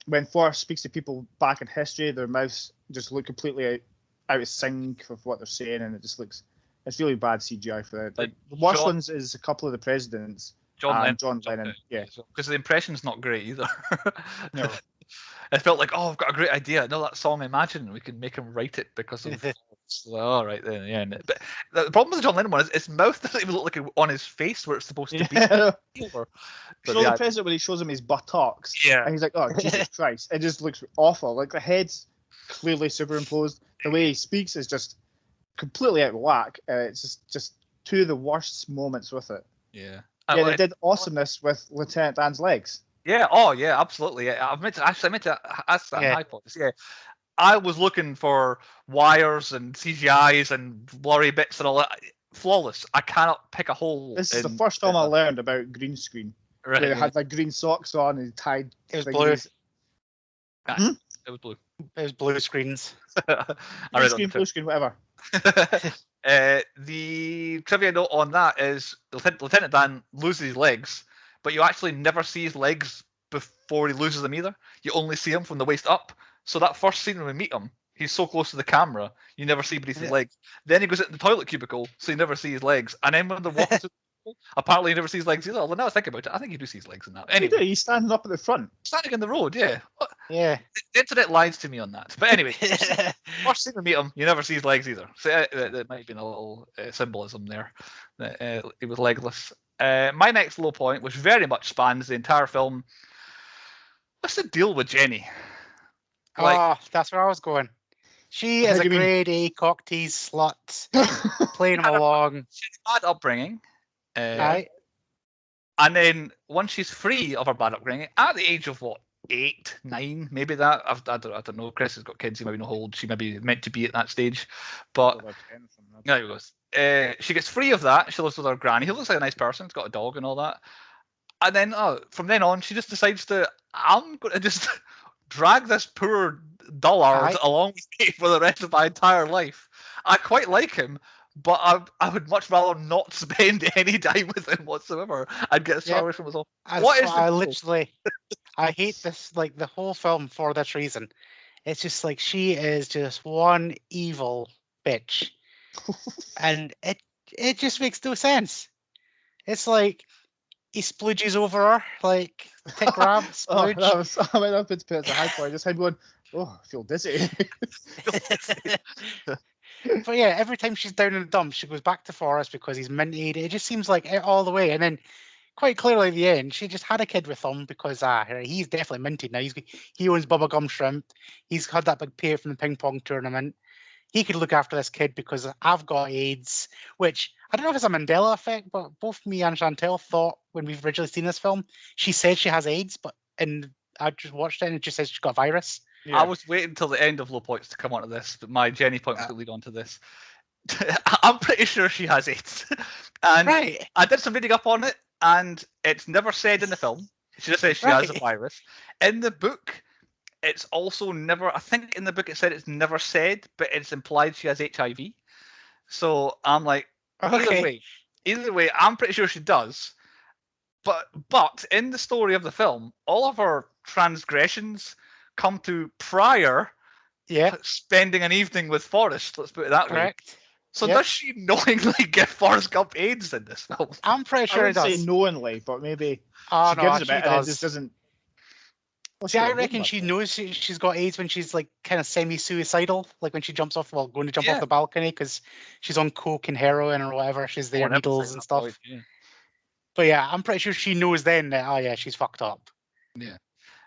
Speaker 2: when Forrest speaks to people back in history, their mouths just look completely out of sync with what they're saying, and it just looks... It's really bad CGI for that. Like, the worst ones is a couple of the presidents. John Lennon. Yeah. Because
Speaker 1: the impression's not great either.
Speaker 2: No.
Speaker 1: It felt like, I've got a great idea. No, that song, Imagine. We can make him write it because of... All right, then, yeah. But the problem with the John Lennon one is his mouth doesn't even look like on his face where it's supposed to be.
Speaker 2: Show the president when he shows him his buttocks.
Speaker 1: Yeah.
Speaker 2: And he's like, oh, Jesus Christ. It just looks awful. Like, the head's clearly superimposed. The way he speaks is just completely out of whack. It's just two of the worst moments with it.
Speaker 1: Yeah.
Speaker 2: They did awesomeness with Lieutenant Dan's legs.
Speaker 1: Yeah. Oh, yeah. Absolutely. Yeah. I meant to ask that hypothesis. Yeah. I was looking for wires and CGIs and blurry bits and all that. Flawless. I cannot pick a hole.
Speaker 2: This is the first time I learned about green screen.
Speaker 1: Right.
Speaker 2: Where they had like green socks on and tied.
Speaker 3: It was blue.
Speaker 1: It was blue.
Speaker 3: It was blue screens.
Speaker 1: I read it on
Speaker 2: Blue screen, whatever.
Speaker 1: The trivia note on that is Lieutenant Dan loses his legs, but you actually never see his legs before he loses them either. You only see him from the waist up. So that first scene when we meet him, he's so close to the camera, you never see beneath his legs. Then he goes into the toilet cubicle, so you never see his legs. And then when they're walking through the cubicle, apparently you never see his legs either. Although now I think about it, I think you do see his legs in that. Anyway,
Speaker 2: He's standing up at the front.
Speaker 1: standing in the road, yeah.
Speaker 3: Yeah.
Speaker 1: The internet lies to me on that. But anyway, first scene we meet him, you never see his legs either. So there might have been a little symbolism there. That he was legless. My next low point, which very much spans the entire film, what's the deal with Jenny?
Speaker 3: That's where I was going. She is a grade A cock tease slut, playing him along.
Speaker 1: She's bad upbringing.
Speaker 3: Right.
Speaker 1: And then once she's free of her bad upbringing, at the age of what, 8, 9, maybe that, I don't know. Chris has got kids, he maybe know how old she maybe meant to be at that stage. But there he goes. She gets free of that. She lives with her granny, who looks like a nice person. He's got a dog and all that. And then from then on, she just decides I'm going to just drag this poor dullard along with me for the rest of my entire life. I quite like him, but I would much rather not spend any time with him whatsoever. I'd get sorry from myself.
Speaker 3: I hate this, like, the whole film for this reason. It's just like she is just one evil bitch. And it just makes no sense. It's like he splooges over her, like tick grab, splooge.
Speaker 2: I mean, I've been to put it as a high point. Just him going, oh, I feel dizzy.
Speaker 3: But yeah, every time she's down in the dumps, she goes back to Forrest because he's minted. It just seems like all the way. And then quite clearly at the end, she just had a kid with him because he's definitely minted now. He owns Bubba Gum Shrimp. He's had that big payout from the ping pong tournament. He could look after this kid because I've got AIDS, which I don't know if it's a Mandela effect, but both me and Chantel thought when we've originally seen this film, she said she has AIDS, and I just watched it and it just says she's got a virus.
Speaker 1: Yeah. I was waiting until the end of low points to come onto this, but my Jenny point was to lead on to this. I'm pretty sure she has AIDS. And I did some reading up on it, and it's never said in the film. She just says she has a virus. In the book, it's also never, I think in the book it said it's never said, but it's implied she has HIV. So I'm like, either way, I'm pretty sure she does. But in the story of the film, all of her transgressions come to prior spending an evening with Forrest, let's put it that way. So does she knowingly give Forrest Gump AIDS in this film?
Speaker 3: I'm pretty sure
Speaker 2: I wouldn't say knowingly, but maybe she gives a bit and it just doesn't.
Speaker 3: See, I reckon she knows she's got AIDS when she's like kind of semi-suicidal, like when she going to jump off the balcony because she's on coke and heroin or whatever. She's there, needles and stuff. Point, yeah. But yeah, I'm pretty sure she knows then that she's fucked up.
Speaker 1: Yeah.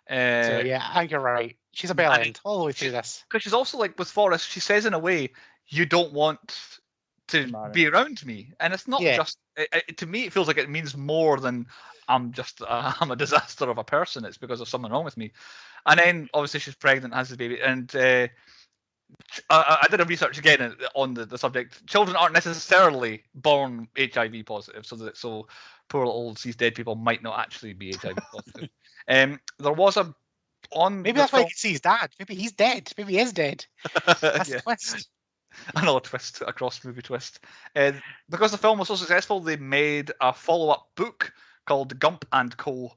Speaker 3: So yeah, I think you're right. She's a bell end all the way through this.
Speaker 1: Because she's also like with Forrest, she says in a way, you don't want to be around me, and it's not just. To me, it feels like it means more than I'm a disaster of a person. It's because of something wrong with me. And then obviously she's pregnant, has the baby, and I did a research again on the subject. Children aren't necessarily born HIV positive, so poor little deceased dead people might not actually be HIV positive. There was maybe
Speaker 3: that's why you can see his dad. Maybe he's dead. Maybe he is dead. That's the twist.
Speaker 1: Another twist, a cross-movie twist. Because the film was so successful, they made a follow-up book called Gump and Co.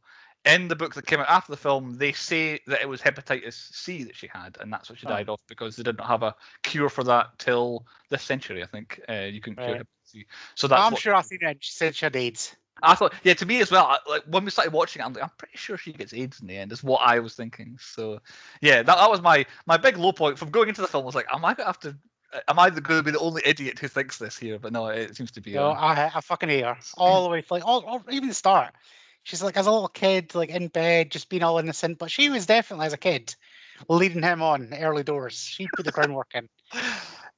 Speaker 1: In the book that came out after the film, they say that it was hepatitis C that she had, and that's what she died of because they didn't have a cure for that till this century, I think. You couldn't cure hepatitis C. So
Speaker 3: I'm sure I've seen it. She said she had AIDS.
Speaker 1: I thought, to me as well, like when we started watching it, I'm pretty sure she gets AIDS in the end, is what I was thinking. So, yeah, that was my big low point from going into the film. Was like, am I going to be the only idiot who thinks this here? But no, it seems to be.
Speaker 3: No, I fucking hate her all the way. Like, even the start, she's like as a little kid, like in bed, just being all innocent. But she was definitely as a kid, leading him on early doors. She put the groundwork in.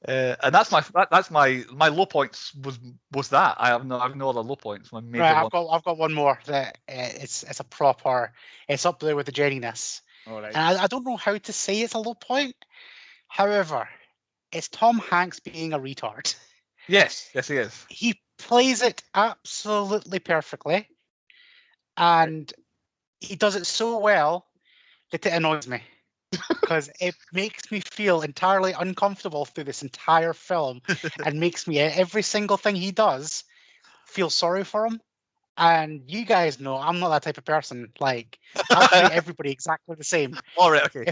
Speaker 1: And that's my low points was that I have no other low points. My major
Speaker 3: I've got one more that it's a proper. It's up there with the Jenniness.
Speaker 2: All right.
Speaker 3: And I don't know how to say it's a low point. However, it's Tom Hanks being a retard.
Speaker 1: Yes, he is.
Speaker 3: He plays it absolutely perfectly, and he does it so well that it annoys me. because it makes me feel entirely uncomfortable through this entire film and makes me, every single thing he does, feel sorry for him. And you guys know I'm not that type of person. Like, I'll treat everybody exactly the same.
Speaker 1: All right, okay,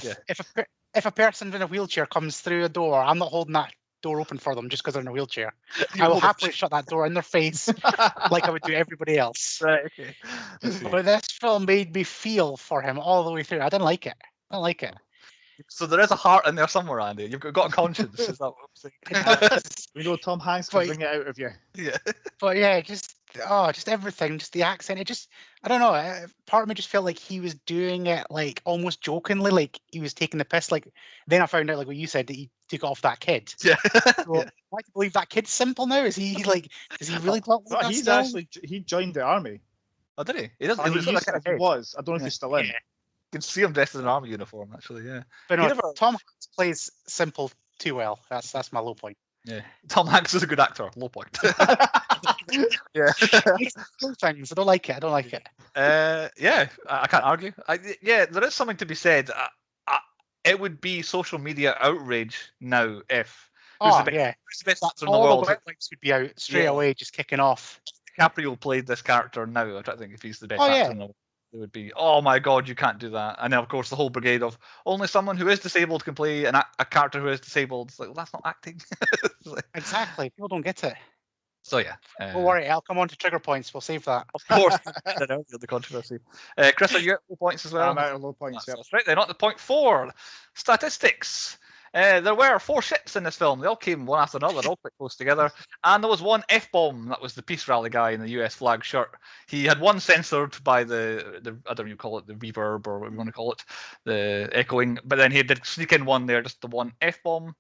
Speaker 3: If a person in a wheelchair comes through a door, I'm not holding that door open for them just because they're in a wheelchair. I will happily shut that door in their face like I would do everybody else.
Speaker 1: Right, okay.
Speaker 3: But this film made me feel for him all the way through. I didn't like it. I don't like it.
Speaker 1: So there is a heart in there somewhere, Andy. You've got a conscience. Is that what I'm saying?
Speaker 2: We know Tom Hanks can bring it out of you.
Speaker 1: Yeah.
Speaker 3: But yeah, just everything, just the accent. It just, I don't know. Part of me just felt like he was doing it like almost jokingly, like he was taking the piss. Like then I found out, like what you said, that he took off that kid.
Speaker 1: Yeah.
Speaker 3: So, I like to believe that kid's simple now. Is he really talk like that
Speaker 2: He's
Speaker 3: still?
Speaker 2: actually he joined the army.
Speaker 1: Oh, did he? He doesn't.
Speaker 2: I mean,
Speaker 1: He looks like
Speaker 2: he was. I don't know if he's still in.
Speaker 3: Yeah.
Speaker 1: You can see him dressed in an army uniform, actually. Yeah.
Speaker 3: But
Speaker 1: He
Speaker 3: no,
Speaker 1: never-
Speaker 3: Tom Hanks plays simple too well. That's my low point.
Speaker 1: Yeah. Tom Hanks is a good actor. Low point. Yeah.
Speaker 3: Those things, I don't like it.
Speaker 1: Yeah, I can't argue. Yeah, there is something to be said. It would be social media outrage now if who's the best actor in the
Speaker 3: All
Speaker 1: world.
Speaker 3: the websites would be out straight away, just kicking off.
Speaker 1: DiCaprio played this character now. I'm trying to think if he's the best
Speaker 3: Oh,
Speaker 1: actor
Speaker 3: yeah.
Speaker 1: in the world. It would be, oh my god, you can't do that. And then of course the whole brigade of only someone who is disabled can play a character who is disabled. It's like, well, that's not acting. It's like-
Speaker 3: Exactly. People don't get it.
Speaker 1: so yeah.
Speaker 3: Don't worry, I'll come on to trigger points. We'll save that.
Speaker 1: Of course, the controversy. Chris, are you at low points as well?
Speaker 2: I'm out of low points. Yep.
Speaker 1: That's right. They're not the point 4. Statistics. There were 4 ships in this film. They all came one after another, all quite close together. And there was one F-bomb. That was the peace rally guy in the US flag shirt. He had one censored by the I don't know what you call it, the reverb or what you want to call it, the echoing. But then he did sneak in one there, just the one F-bomb.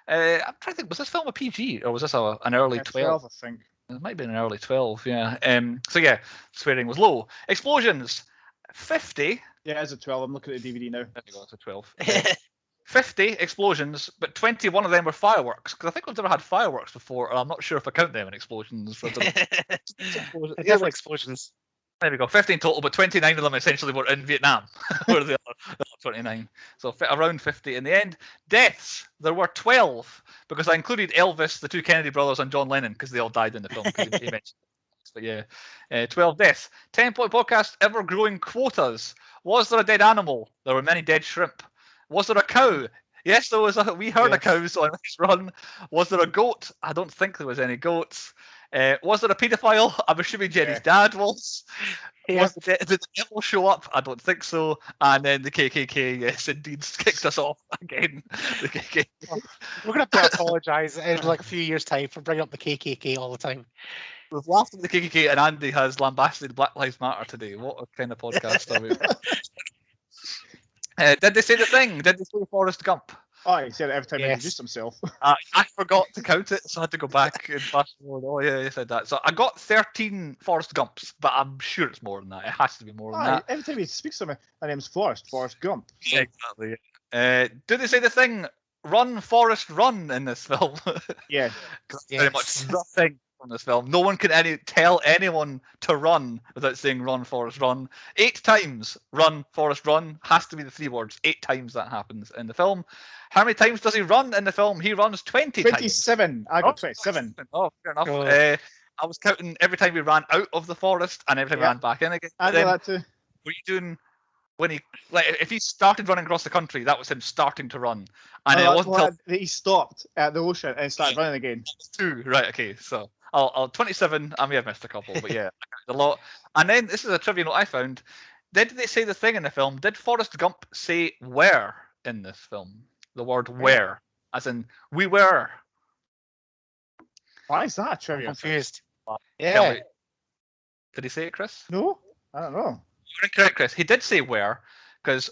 Speaker 1: I'm trying to think, was this film a PG or was this an early 12?
Speaker 2: I think.
Speaker 1: It might be an early 12, yeah. So yeah, swearing was low. Explosions, 50.
Speaker 2: Yeah, it's a 12. I'm looking at the DVD now.
Speaker 1: There you go, it's a 12. 50 explosions, but 21 of them were fireworks. Because I think we've never had fireworks before, and I'm not sure if I count them in explosions.
Speaker 3: Definitely explosions.
Speaker 1: There we go, 15 total, but 29 of them essentially were in Vietnam. Were the other 29. So around 50 in the end. Deaths, there were 12, because I included Elvis, the 2 Kennedy brothers, and John Lennon, because they all died in the film. He mentioned. But yeah, 12 deaths. 10-point podcast, ever-growing quotas. Was there a dead animal? There were many dead shrimp. Was there a cow? Yes, there was. We heard a cow on this run. Was there a goat? I don't think there was any goats. Was there a paedophile? I'm assuming Jenny's dad was.
Speaker 3: Yeah.
Speaker 1: Did the devil show up? I don't think so. And then the KKK, yes, indeed, kicked us off again. The KKK.
Speaker 3: We're going to have to apologise in like a few years' time for bringing up the KKK all the time.
Speaker 1: We've laughed at the KKK, and Andy has lambasted Black Lives Matter today. What a kind of podcast are we? Did they say the thing? Did they say Forrest Gump?
Speaker 2: Oh, he said it every time he introduced himself.
Speaker 1: I forgot to count it, so I had to go back and fast forward. Oh yeah, he said that. So I got 13 Forrest Gumps, but I'm sure it's more than that. It has to be more than that.
Speaker 2: Every time he speaks to me, my name's Forrest Gump.
Speaker 1: Yeah, exactly. Do they say the thing, run, Forrest, run in this film?
Speaker 2: Yeah.
Speaker 1: Very much the thing from this film. No one can tell anyone to run without saying run, Forrest, run. 8 times run, Forrest, run has to be the 3 words. 8 times that happens in the film. How many times does he run in the film? He runs 20 times.
Speaker 2: 27. I got 27.
Speaker 1: Oh, fair enough. I was counting every time we ran out of the forest and every time we ran back in again.
Speaker 2: I know that too.
Speaker 1: Were you doing when he if he started running across the country? That was him starting to run, and it wasn't until
Speaker 2: he stopped at the ocean and started running again.
Speaker 1: 2. Right. Okay. So I'll 27. I may have missed a couple, but yeah, a lot. And then this is a trivia note I found. Did they say the thing in the film? Did Forrest Gump say where in this film? The word where, as in we were.
Speaker 2: Why is that a trivia?
Speaker 3: I'm confused.
Speaker 1: Yeah. Did he say it, Chris?
Speaker 2: No, I don't know.
Speaker 1: You're incorrect, Chris. He did say where, because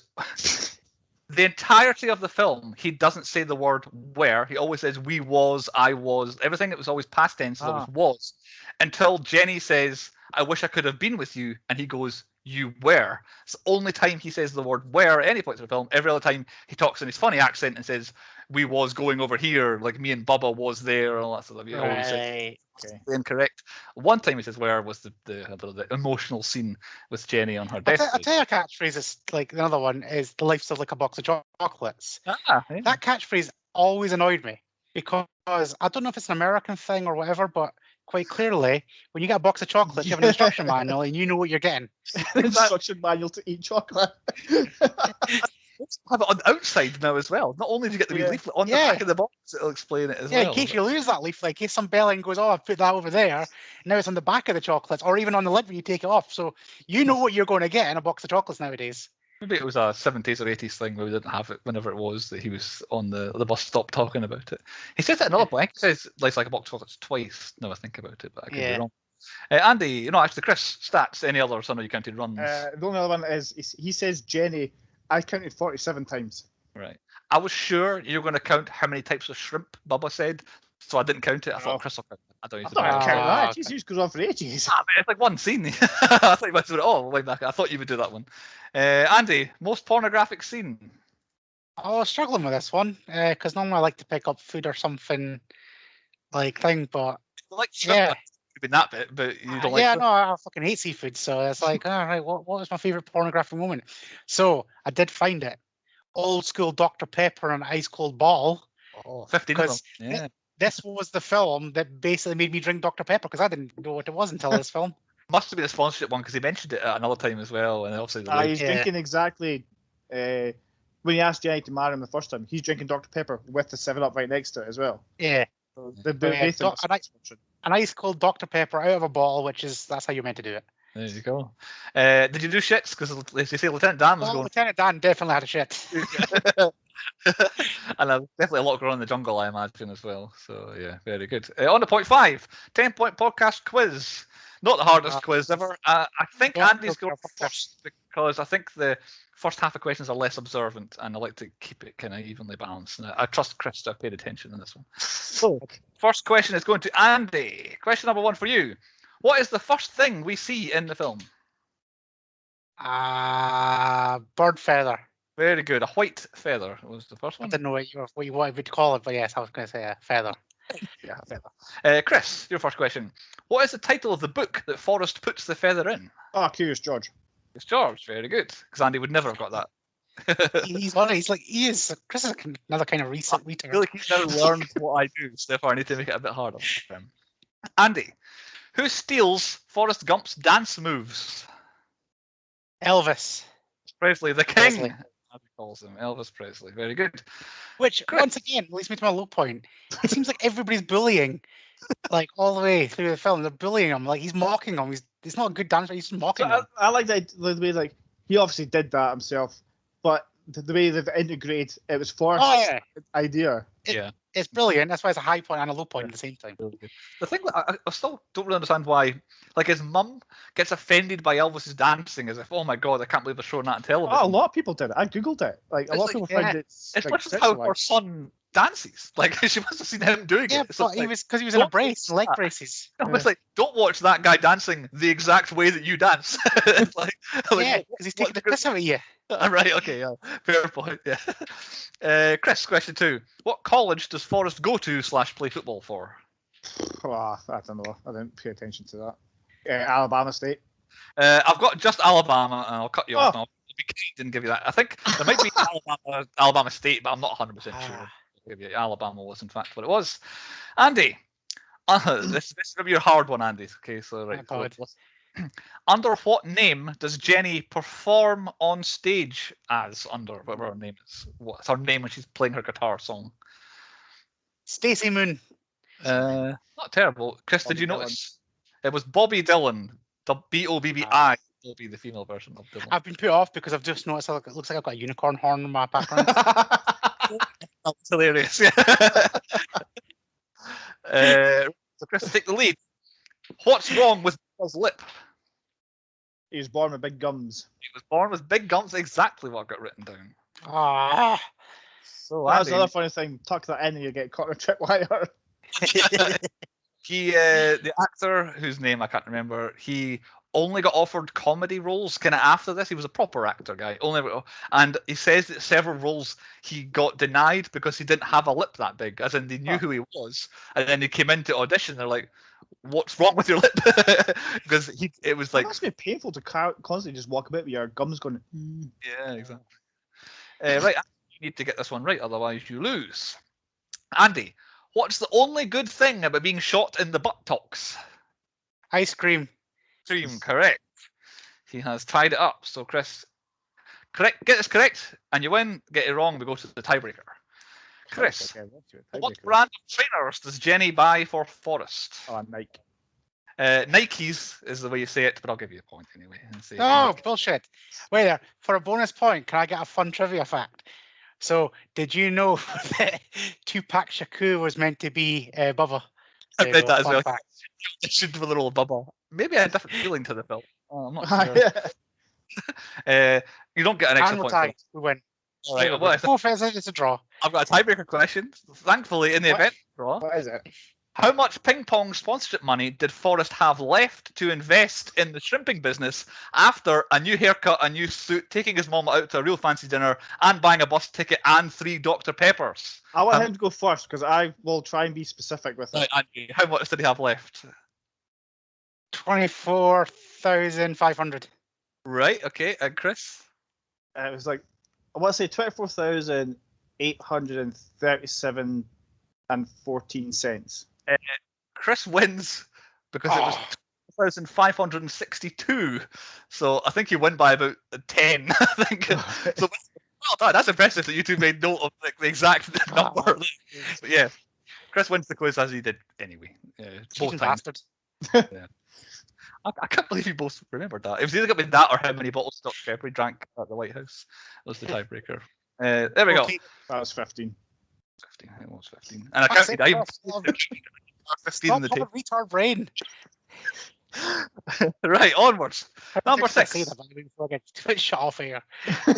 Speaker 1: the entirety of the film, he doesn't say the word where. He always says we was, I was. Everything that was always past tense was, until Jenny says, I wish I could have been with you. And he goes, you were. It's the only time he says the word were at any point in the film. Every other time he talks in his funny accent and says, we was going over here, like me and Bubba was there, and all that sort of stuff. He always says incorrect. One time he says where was the emotional scene with Jenny on her deathbed.
Speaker 3: I'll tell you a catchphrase is like another one is the life's like a box of chocolates.
Speaker 1: Yeah.
Speaker 3: That catchphrase always annoyed me because I don't know if it's an American thing or whatever, but quite clearly, when you get a box of chocolates, you have an instruction manual and you know what you're getting.
Speaker 2: Instruction manual to eat chocolate.
Speaker 1: Have it on the outside now as well. Not only do you get the wee leaflet on the back of the box, it'll explain it as well.
Speaker 3: Yeah, in case you lose that leaflet, in case some bellend goes, oh, I've put that over there. Now it's on the back of the chocolates, or even on the lid when you take it off. So you know what you're going to get in a box of chocolates nowadays.
Speaker 1: Maybe it was a 70s or 80s thing where we didn't have it whenever it was that he was on the bus stop talking about it. He says it another point. He says life's like a box of chocolates twice. Now I think about it, but I could be wrong. Andy, actually, Chris, stats, any other Son of You Counted runs?
Speaker 2: The only other one is he says Jenny, I counted 47 times.
Speaker 1: Right. I was sure you were going to count how many types of shrimp Bubba said, so I didn't count it. I thought Chris will count it. I don't
Speaker 2: count that. Jesus goes on for ages.
Speaker 1: It's like one scene. I thought you might do it all way back. I thought you would do that one. Andy, most pornographic scene?
Speaker 3: I was struggling with this one because normally I like to pick up food or something like thing, but
Speaker 1: like shrimp, in that bit, but you don't like
Speaker 3: shrimp. No, I fucking hate seafood, so it's like, all right, what was my favorite pornographic moment? So I did find it. Old school Dr. Pepper and Ice Cold Ball.
Speaker 1: 15 of them. Yeah.
Speaker 3: This was the film that basically made me drink Dr. Pepper because I didn't know what it was until this film.
Speaker 1: Must have been a sponsorship one because he mentioned it at another time as well. And obviously,
Speaker 2: he's drinking exactly when he asked Jenny to marry him the first time. He's drinking Dr. Pepper with the 7-Up right next to it as well.
Speaker 3: Yeah.
Speaker 2: So
Speaker 3: an ice cold Dr. Pepper out of a bottle, that's how you're meant to do it.
Speaker 1: There you go. Did you do shits? Because as you say, Lieutenant Dan was going.
Speaker 3: Lieutenant Dan definitely had a shit.
Speaker 1: And definitely a lot going on in the jungle, I imagine, as well. So, yeah, very good. On to point 5, 10-point podcast quiz. Not the hardest quiz ever. I think Andy's going first because I think the first half of questions are less observant and I like to keep it kind of evenly balanced. And I trust Chris to have paid attention in this one. So, first question is going to Andy. Question number 1 for you. What is the first thing we see in the film?
Speaker 3: Bird feather.
Speaker 1: Very good. A white feather was the first one.
Speaker 3: I didn't know what you would call it, but yes, I was going to say a feather.
Speaker 1: Yeah, a feather. Chris, your first question. What is the title of the book that Forrest puts the feather in?
Speaker 2: Curious George.
Speaker 1: It's George. Very good. Because Andy would never have got that.
Speaker 3: He's on it. He's like, he is. Chris is another kind of recent retard.
Speaker 1: I feel like he's now learned what I do, so therefore I need to make it a bit harder for him. Andy, who steals Forrest Gump's dance moves?
Speaker 3: Elvis
Speaker 1: Presley, the king. As he calls him, Elvis Presley. Very good.
Speaker 3: Which, once again, leads me to my low point. It seems like everybody's bullying, like all the way through the film. They're bullying him, like he's mocking him. He's not a good dancer. He's just mocking him.
Speaker 2: I like the way like he obviously did that himself, but the way they've integrated it was Forrest's idea.
Speaker 3: It's brilliant. That's why it's a high point and a low point at the same time.
Speaker 1: The thing that I still don't really understand why, like his mum gets offended by Elvis's dancing as if, oh my god, I can't believe they're showing that on television.
Speaker 2: A lot of people did it. I googled it. Like a lot of people find it.
Speaker 1: It's like how her son dances. Like she must have seen him doing it.
Speaker 3: Yeah, but he was because he was in a brace, leg braces.
Speaker 1: I was like, don't watch that guy dancing the exact way that you dance.
Speaker 3: Because he's taking the piss out of you.
Speaker 1: Right, okay, yeah. Fair point, yeah. Chris, question 2. What college does Forrest go to / play football for?
Speaker 2: I don't know. I didn't pay attention to that. Alabama State.
Speaker 1: I've got just Alabama, and I'll cut you off now. Didn't give you that. I think there might be Alabama State, but I'm not 100% sure. I'll give you Alabama was in fact what it was. Andy, this is going to be your hard one, Andy. Okay, so right. Under what name does Jenny perform on stage as? Under whatever her name is. What's her name when she's playing her guitar song?
Speaker 3: Stacey Moon.
Speaker 1: Not terrible. Chris, did you notice? It was Bobby Dillon. The Bobbi will be the female version of Dillon.
Speaker 3: I've been put off because I've just noticed it looks like I've got a unicorn horn in my background.
Speaker 1: That's hilarious. Yeah. So Chris, take the lead. What's wrong with Bubba's lip?
Speaker 2: He was born with big gums.
Speaker 1: He was born with big gums. Exactly what I've got written down.
Speaker 2: So that's another funny thing. Tuck that in and you get caught in a tripwire.
Speaker 1: He, the actor whose name I can't remember, he only got offered comedy roles kind of after this. He was a proper actor guy, and he says that several roles he got denied because he didn't have a lip that big, as in they knew who he was, and then he came into audition. They're like, "What's wrong with your lip?" Because it was like,
Speaker 2: it must be painful to constantly just walk about with your gums going.
Speaker 1: Yeah, exactly. Right, you need to get this one right, otherwise you lose. Andy, what's the only good thing about being shot in the buttocks?
Speaker 3: Ice cream.
Speaker 1: Stream, correct. He has tied it up. So Chris, get this correct, and you win. Get it wrong, we go to the tiebreaker. Chris, what brand of trainers does Jenny buy for Forrest?
Speaker 2: Oh, Nike.
Speaker 1: Nikes is the way you say it, but I'll give you a point anyway.
Speaker 3: Oh, bullshit. Wait there. For a bonus point, can I get a fun trivia fact? So, did you know that Tupac Shakur was meant to be Bubba?
Speaker 1: I read that as well. It should be a little Bubba. Maybe I had a different feeling to the film. Oh, I'm not sure. You don't get an extra point.
Speaker 3: We win.
Speaker 1: All right, well,
Speaker 3: it's a draw.
Speaker 1: I've got a tiebreaker question. Thankfully, in the event draw.
Speaker 2: What is it?
Speaker 1: How much ping pong sponsorship money did Forrest have left to invest in the shrimping business after a new haircut, a new suit, taking his mom out to a real fancy dinner, and buying a bus ticket and 3 Dr. Peppers?
Speaker 2: I want him to go first because I will try and be specific with it.
Speaker 1: Andy, how much did he have left?
Speaker 3: 24,500.
Speaker 1: Right, okay. And Chris?
Speaker 2: It was like, I want to say 24,837.14.
Speaker 1: Chris wins because it was 2,562. So I think you win by about 10. I think. So well done. That's impressive that you two made note of the exact number. But yeah, Chris wins the quiz as he did anyway. Both times. Yeah. I can't believe you both remembered that. It was either going to be that or how many bottles of Dr. Pepper he drank at the White House. That was the tiebreaker. There we go.
Speaker 2: That was 15.
Speaker 1: 15. It was 15. And I counted. I 15 in the table.
Speaker 3: Retard brain.
Speaker 1: Right, onwards. Number 6.
Speaker 3: Shut off here.
Speaker 1: 6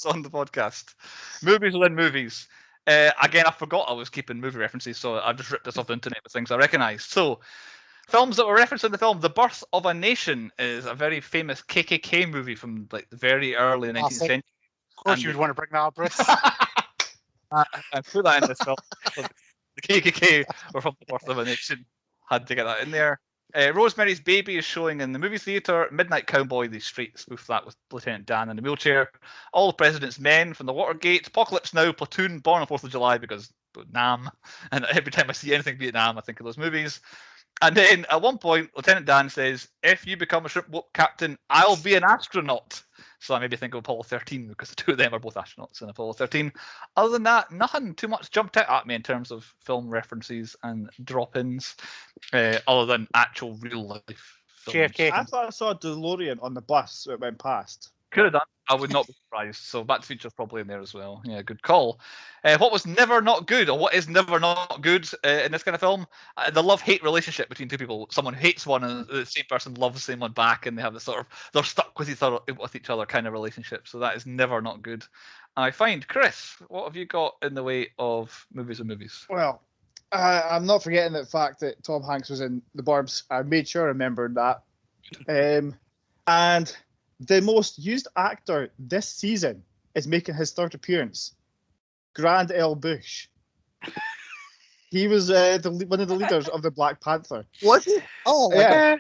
Speaker 1: on the podcast. Movies within movies. Again, I forgot I was keeping movie references, so I just ripped this off the internet with things I recognised. So, films that were referenced in the film. The Birth of a Nation is a very famous KKK movie from like the very early 19th century.
Speaker 3: Of course, you would want to bring that up, Bruce.
Speaker 1: I put that in this film. The KKK were from the Birth of a Nation. Had to get that in there. Rosemary's Baby is showing in the movie theatre. Midnight Cowboy, they straight spoof that with Lieutenant Dan in the wheelchair. All the President's Men from the Watergate. Apocalypse Now, Platoon, Born on 4th of July because Nam. And every time I see anything Vietnam, I think of those movies. And then at one point, Lieutenant Dan says, if you become a shrimp boat captain, I'll be an astronaut. So I maybe think of Apollo 13 because the two of them are both astronauts in Apollo 13. Other than that, nothing too much jumped out at me in terms of film references and drop-ins, other than actual real-life films.
Speaker 3: JFK.
Speaker 2: I thought I saw a DeLorean on the bus that went past.
Speaker 1: Could have done. I would not be surprised. So Back to the Future's probably in there as well. Yeah, good call. What was never not good, or what is never not good in this kind of film? The love-hate relationship between two people. Someone hates one, and the same person loves the same one back, and they have this sort of they're stuck with each other kind of relationship. So that is never not good. I find, Chris, what have you got in the way of movies and movies?
Speaker 2: Well, I'm not forgetting the fact that Tom Hanks was in The Burbs. I made sure I remembered that. And the most used actor this season is making his third appearance. Grand L. Bush. He was one of the leaders of the Black Panther.
Speaker 1: Was he?
Speaker 2: Oh, yeah.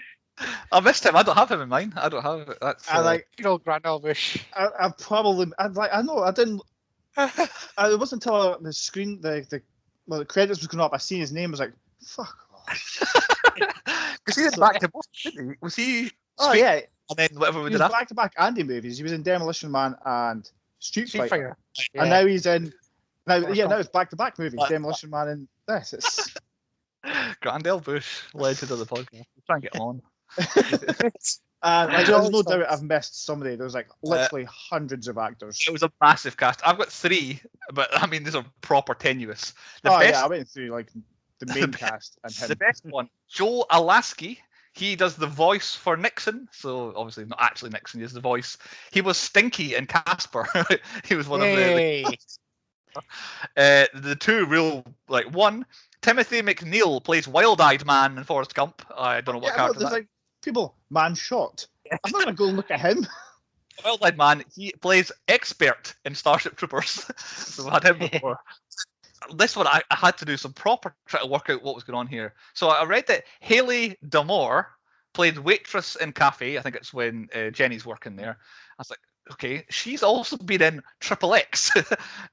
Speaker 1: I missed him. I don't have him in mine. I don't have it. That's
Speaker 2: I like.
Speaker 3: Good old Grand L. Bush.
Speaker 2: I probably. I know. I didn't. It wasn't until the screen, the credits was going up. I seen his name. I was like, fuck off.
Speaker 1: Because he did back to both, didn't he? Was he?
Speaker 2: Oh yeah.
Speaker 1: And then whatever we
Speaker 2: He
Speaker 1: did
Speaker 2: was back-to-back Andy movies. He was in Demolition Man and Street Fighter.
Speaker 3: Yeah.
Speaker 2: And now he's in. Now it's back-to-back movies. Demolition Man and this. It's
Speaker 1: Grand L. Bush, legend of the podcast. We'll try and get him on.
Speaker 2: there's no doubt I've missed somebody. There's like literally hundreds of actors.
Speaker 1: It was a massive cast. I've got 3, but I mean these are proper tenuous.
Speaker 2: I went through like the main cast and him.
Speaker 1: The best one, Joe Alaskey. He does the voice for Nixon, so obviously not actually Nixon. He is the voice. He was Stinky in Casper. He was one of the 2 real one. Timothy McNeil plays Wild-Eyed Man in Forrest Gump. I don't know what character
Speaker 2: there's
Speaker 1: that.
Speaker 2: like people, man shot. I'm not gonna go and look at him.
Speaker 1: Wild-Eyed Man. He plays Expert in Starship Troopers. So we had him before. This one, I had to do some proper try to work out what was going on here. So I read that Haley Damore played waitress in Cafe. I think it's when Jenny's working there. I was like, okay, she's also been in Triple X.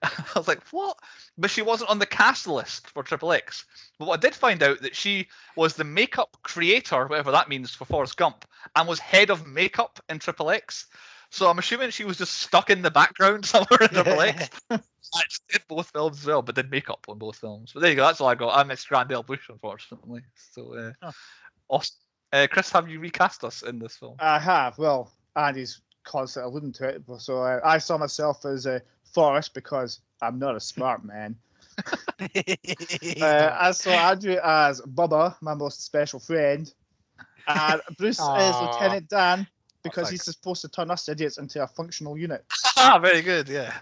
Speaker 1: I was like, what? But she wasn't on the cast list for Triple X. But what I did find out that she was the makeup creator, whatever that means, for Forrest Gump, and was head of makeup in Triple X. So I'm assuming she was just stuck in the background somewhere in Triple X. Actually did both films as well, but did makeup on both films. But there you go, that's all I got. I missed Grandel Bush, unfortunately. So, awesome. Chris, have you recast us in this film?
Speaker 2: I have. Well, Andy's constantly alluding to it. So I saw myself as Forrest because I'm not a smart man. I saw Andrew as Bubba, my most special friend. And Bruce is Lieutenant Dan because he's supposed to turn us idiots into a functional unit.
Speaker 1: Very good, yeah.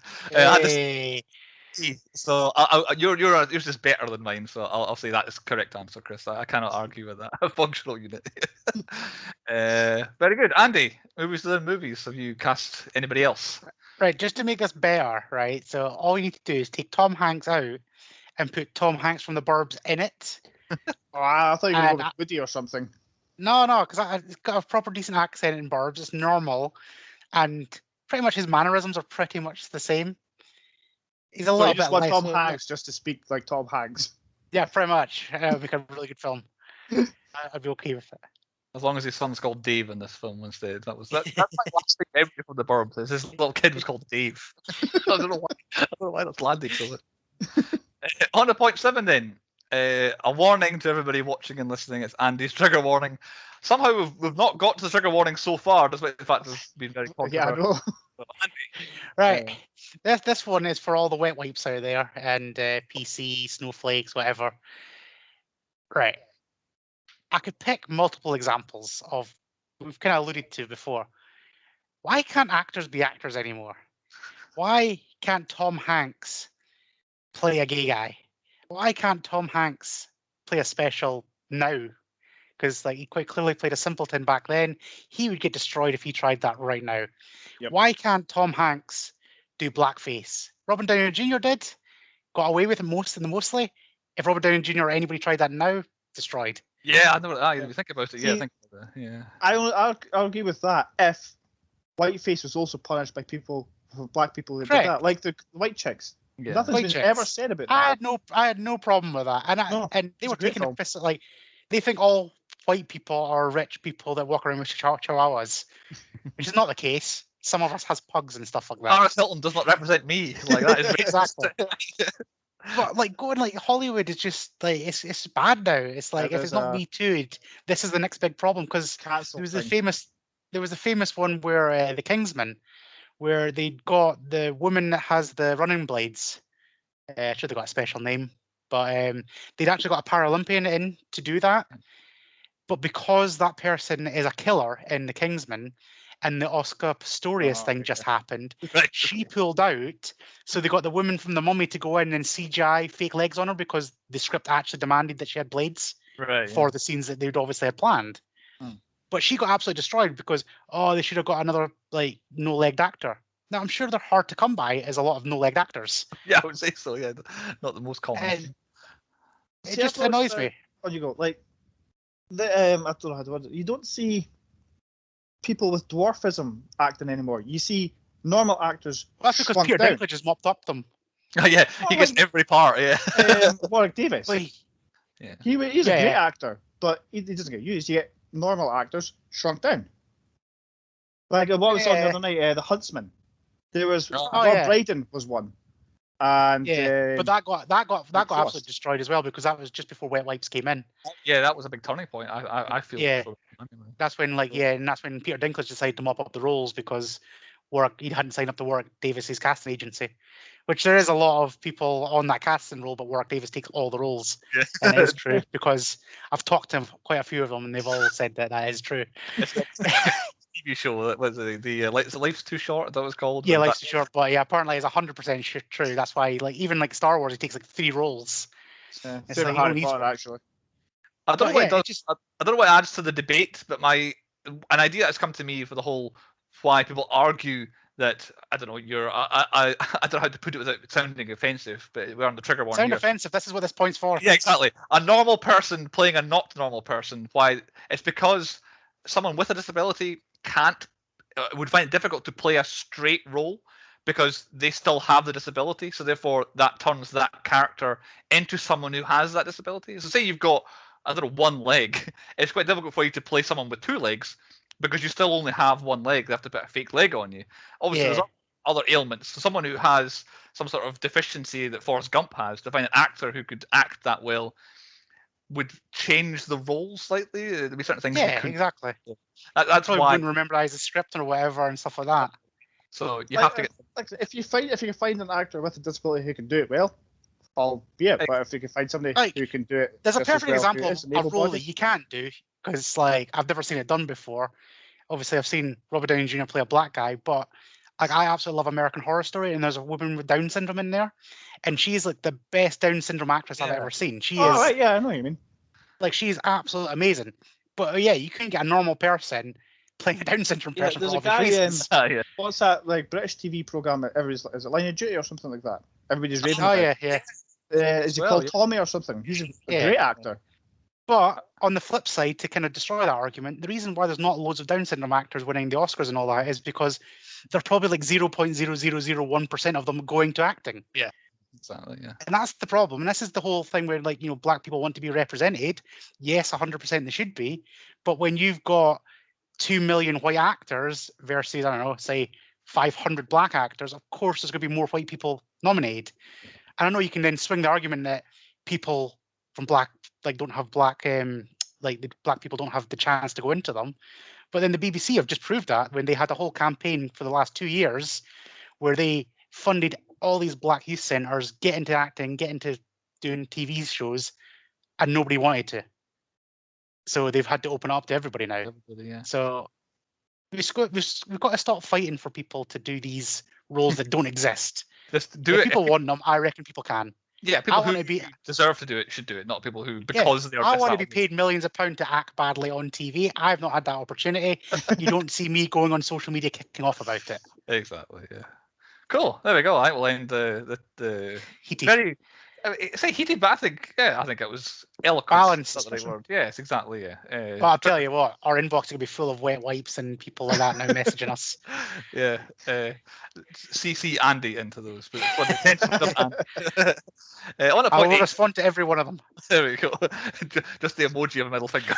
Speaker 1: So yours is better than mine, so I'll say that is the correct answer, Chris. I cannot argue with that. A functional unit. Very good. Andy, movies within movies. Have you cast anybody else?
Speaker 3: Right, just to make this better, right? So all you need to do is take Tom Hanks out and put Tom Hanks from The Burbs in it.
Speaker 2: Oh, I thought you were going with Woody or something.
Speaker 3: No, because it's got a proper decent accent in Burbs. It's normal, and pretty much his mannerisms are pretty much the same. He's a little bit
Speaker 2: want
Speaker 3: less.
Speaker 2: Tom Hanks just to speak like Tom Hanks.
Speaker 3: Yeah, pretty much. It would make a really good film. I'd be okay with it.
Speaker 1: As long as his son's called Dave in this film instead. That's my lasting memory from The Burbs. Is his little kid was called Dave. I don't know why that's landing so much. On to point 7 then. A warning to everybody watching and listening. It's Andy's trigger warning. Somehow we've not got to the trigger warning so far, despite the fact it's been very popular.
Speaker 2: Yeah, I know.
Speaker 3: Right. This one is for all the wet wipes out there and PC, snowflakes, whatever. Right. I could pick multiple examples of we've kind of alluded to before. Why can't actors be actors anymore? Why can't Tom Hanks play a gay guy? Why can't Tom Hanks play a special now? Because he quite clearly played a simpleton back then. He would get destroyed if he tried that right now.
Speaker 2: Yep.
Speaker 3: Why can't Tom Hanks do blackface? Robert Downey Jr. did, got away with it mostly. If Robert Downey Jr. or anybody tried that now, destroyed.
Speaker 1: Yeah, I know. You think about it.
Speaker 2: See,
Speaker 1: think about it. Yeah.
Speaker 2: I'll agree with that. If whiteface was also punished by black people who did that, like the white chicks.
Speaker 1: Yeah.
Speaker 2: Nothing's been ever said about that.
Speaker 3: I had no problem with that, and they were taking a piss. They think all white people are rich people that walk around with chihuahuas, which is not the case. Some of us has pugs and stuff like that.
Speaker 1: Paris Hilton does not represent me. That is
Speaker 3: exactly. But going Hollywood is just it's bad now. It's if it's not Me Too, this is the next big problem because there was a famous one where the Kingsman, where they got the woman that has the running blades. I should have got a special name, but they'd actually got a Paralympian in to do that. But because that person is a killer in the Kingsman, and the Oscar Pistorius thing just happened, she pulled out. So they got the woman from The Mummy to go in and CGI fake legs on her because the script actually demanded that she had blades for the scenes that they'd obviously had planned. But she got absolutely destroyed because, they should have got another no-legged actor. Now, I'm sure they're hard to come by as a lot of no-legged acers.
Speaker 1: Yeah, I would say so, yeah. Not the most common.
Speaker 3: It just annoys me.
Speaker 2: On you go. I don't know how to word it. You don't see people with dwarfism acting anymore. You see normal actors.
Speaker 3: Well, that's because Peter Dinklage has mopped up them.
Speaker 1: Oh, yeah, he gets every part, yeah.
Speaker 2: Warwick Davis.
Speaker 1: Yeah.
Speaker 2: He's a great actor, but he doesn't get used. You get normal actors shrunk down. What was on the other night? The Huntsman. There was Rob Brydon was one, and
Speaker 3: but that got absolutely destroyed as well because that was just before Wet Wipes came in.
Speaker 1: Yeah, that was a big turning point. I feel.
Speaker 3: Yeah, that's when and that's when Peter Dinklage decided to mop up the roles because he hadn't signed up to Warwick Davis's casting agency, which there is a lot of people on that casting role, but Warwick Davis takes all the roles. Yeah. And it is true because I've talked to quite a few of them and they've all said that is true.
Speaker 1: TV show that was the Life's Too Short, that was called.
Speaker 3: Yeah, Life's Too Short, but apparently it's 100% true. That's why even Star Wars, he takes 3 roles. It's
Speaker 2: Favorite
Speaker 3: like, you don't
Speaker 2: Harry
Speaker 3: need
Speaker 2: Potter,
Speaker 3: to.
Speaker 2: actually.
Speaker 1: I don't know
Speaker 3: But
Speaker 1: what
Speaker 3: yeah,
Speaker 1: it does.
Speaker 3: it just-
Speaker 1: I don't know what it adds to the debate, but an idea that's come to me for the whole why people argue that I don't know I don't know how to put it without sounding offensive, but we're on the trigger warning
Speaker 3: sound
Speaker 1: here.
Speaker 3: offensive. This is what this point's for.
Speaker 1: Yeah, exactly. A normal person playing a not normal person. Why? It's because someone with a disability would find it difficult to play a straight role because they still have the disability. So therefore, that turns that character into someone who has that disability. So say you've got, I don't know, one leg. It's quite difficult for you to play someone with two legs because you still only have one leg. They have to put a fake leg on you. Obviously,
Speaker 3: Yeah.
Speaker 1: there's other ailments. So someone who has some sort of deficiency that Forrest Gump has, to find an actor who could act that well would change the role slightly. There'd be certain things you
Speaker 3: Yeah,
Speaker 1: couldn't.
Speaker 3: exactly.
Speaker 1: That's
Speaker 3: Probably
Speaker 1: why.
Speaker 3: wouldn't memorize the script or whatever and stuff like that.
Speaker 1: So you have to get.
Speaker 2: If you find an actor with a disability who can do it well, albeit, but if you can find somebody
Speaker 3: Like,
Speaker 2: who can do it,
Speaker 3: There's a
Speaker 2: just as
Speaker 3: perfect
Speaker 2: well, who
Speaker 3: example
Speaker 2: is
Speaker 3: of a role that
Speaker 2: able-bodied.
Speaker 3: you can't do because, like, I've never seen it done before. Obviously, I've seen Robert Downey Jr. play a black guy, but like, I absolutely love American Horror Story, and there's a woman with Down syndrome in there, and she's like the best Down syndrome actress I've
Speaker 1: Yeah.
Speaker 3: ever seen. She
Speaker 2: Oh,
Speaker 3: is
Speaker 2: right, yeah, I know what you mean.
Speaker 3: like, she's absolutely amazing. But yeah, you couldn't get a normal person playing a Down syndrome
Speaker 2: Yeah,
Speaker 3: person
Speaker 2: there's
Speaker 3: for
Speaker 2: a
Speaker 3: obvious
Speaker 2: guy,
Speaker 3: reasons.
Speaker 1: Yeah.
Speaker 2: What's that like British TV program that everybody's is it Line of Duty or something like that? Everybody's raving
Speaker 3: Oh
Speaker 2: about.
Speaker 3: yeah.
Speaker 2: Is he
Speaker 1: Well,
Speaker 2: called
Speaker 1: yeah.
Speaker 2: Tommy or something? He's a
Speaker 3: Yeah.
Speaker 2: great actor.
Speaker 3: But on the flip side, to kind of destroy that argument, the reason why there's not loads of Down syndrome actors winning the Oscars and all that is because they're probably like 0.0001% of them going to acting.
Speaker 1: Exactly. Yeah.
Speaker 3: And that's the problem. And this is the whole thing where, like, you know, black people want to be represented. Yes, 100% they should be. But when you've got 2 million white actors versus, I don't know, say 500 black actors, of course there's going to be more white people nominated. And I know you can then swing the argument that people from black, like, don't have black, like, the black people don't have the chance to go into them. But then the BBC have just proved that when they had a whole campaign for the last 2 years where they funded all these black youth centres, get into acting, get into doing TV shows, and nobody wanted to. So they've had to open up to everybody now.
Speaker 1: Everybody, yeah.
Speaker 3: So we've got to stop fighting for people to do these roles that don't exist.
Speaker 1: Just do
Speaker 3: If
Speaker 1: it.
Speaker 3: people want them, I reckon people can.
Speaker 1: Yeah, people
Speaker 3: I
Speaker 1: who
Speaker 3: wanna be-
Speaker 1: deserve to do it should do it, not people who
Speaker 3: Yeah,
Speaker 1: because they're.
Speaker 3: I want to be paid millions of pounds to act badly on TV. I've not had that opportunity. You don't see me going on social media kicking off about it.
Speaker 1: Exactly. Yeah. Cool. There we go. I will end the
Speaker 3: Heated.
Speaker 1: very. Say heated, but I think it was eloquent.
Speaker 3: Balanced
Speaker 1: That's the right
Speaker 3: discussion.
Speaker 1: word. Yes, exactly. Yeah.
Speaker 3: But I'll tell you what, our inbox is going to be full of wet wipes and people like that now messaging us.
Speaker 1: Yeah. CC Andy into those. But for the attention of Andy. On a
Speaker 3: I
Speaker 1: point
Speaker 3: will
Speaker 1: eight,
Speaker 3: respond to every one of them.
Speaker 1: there we go. Just the emoji of a middle finger.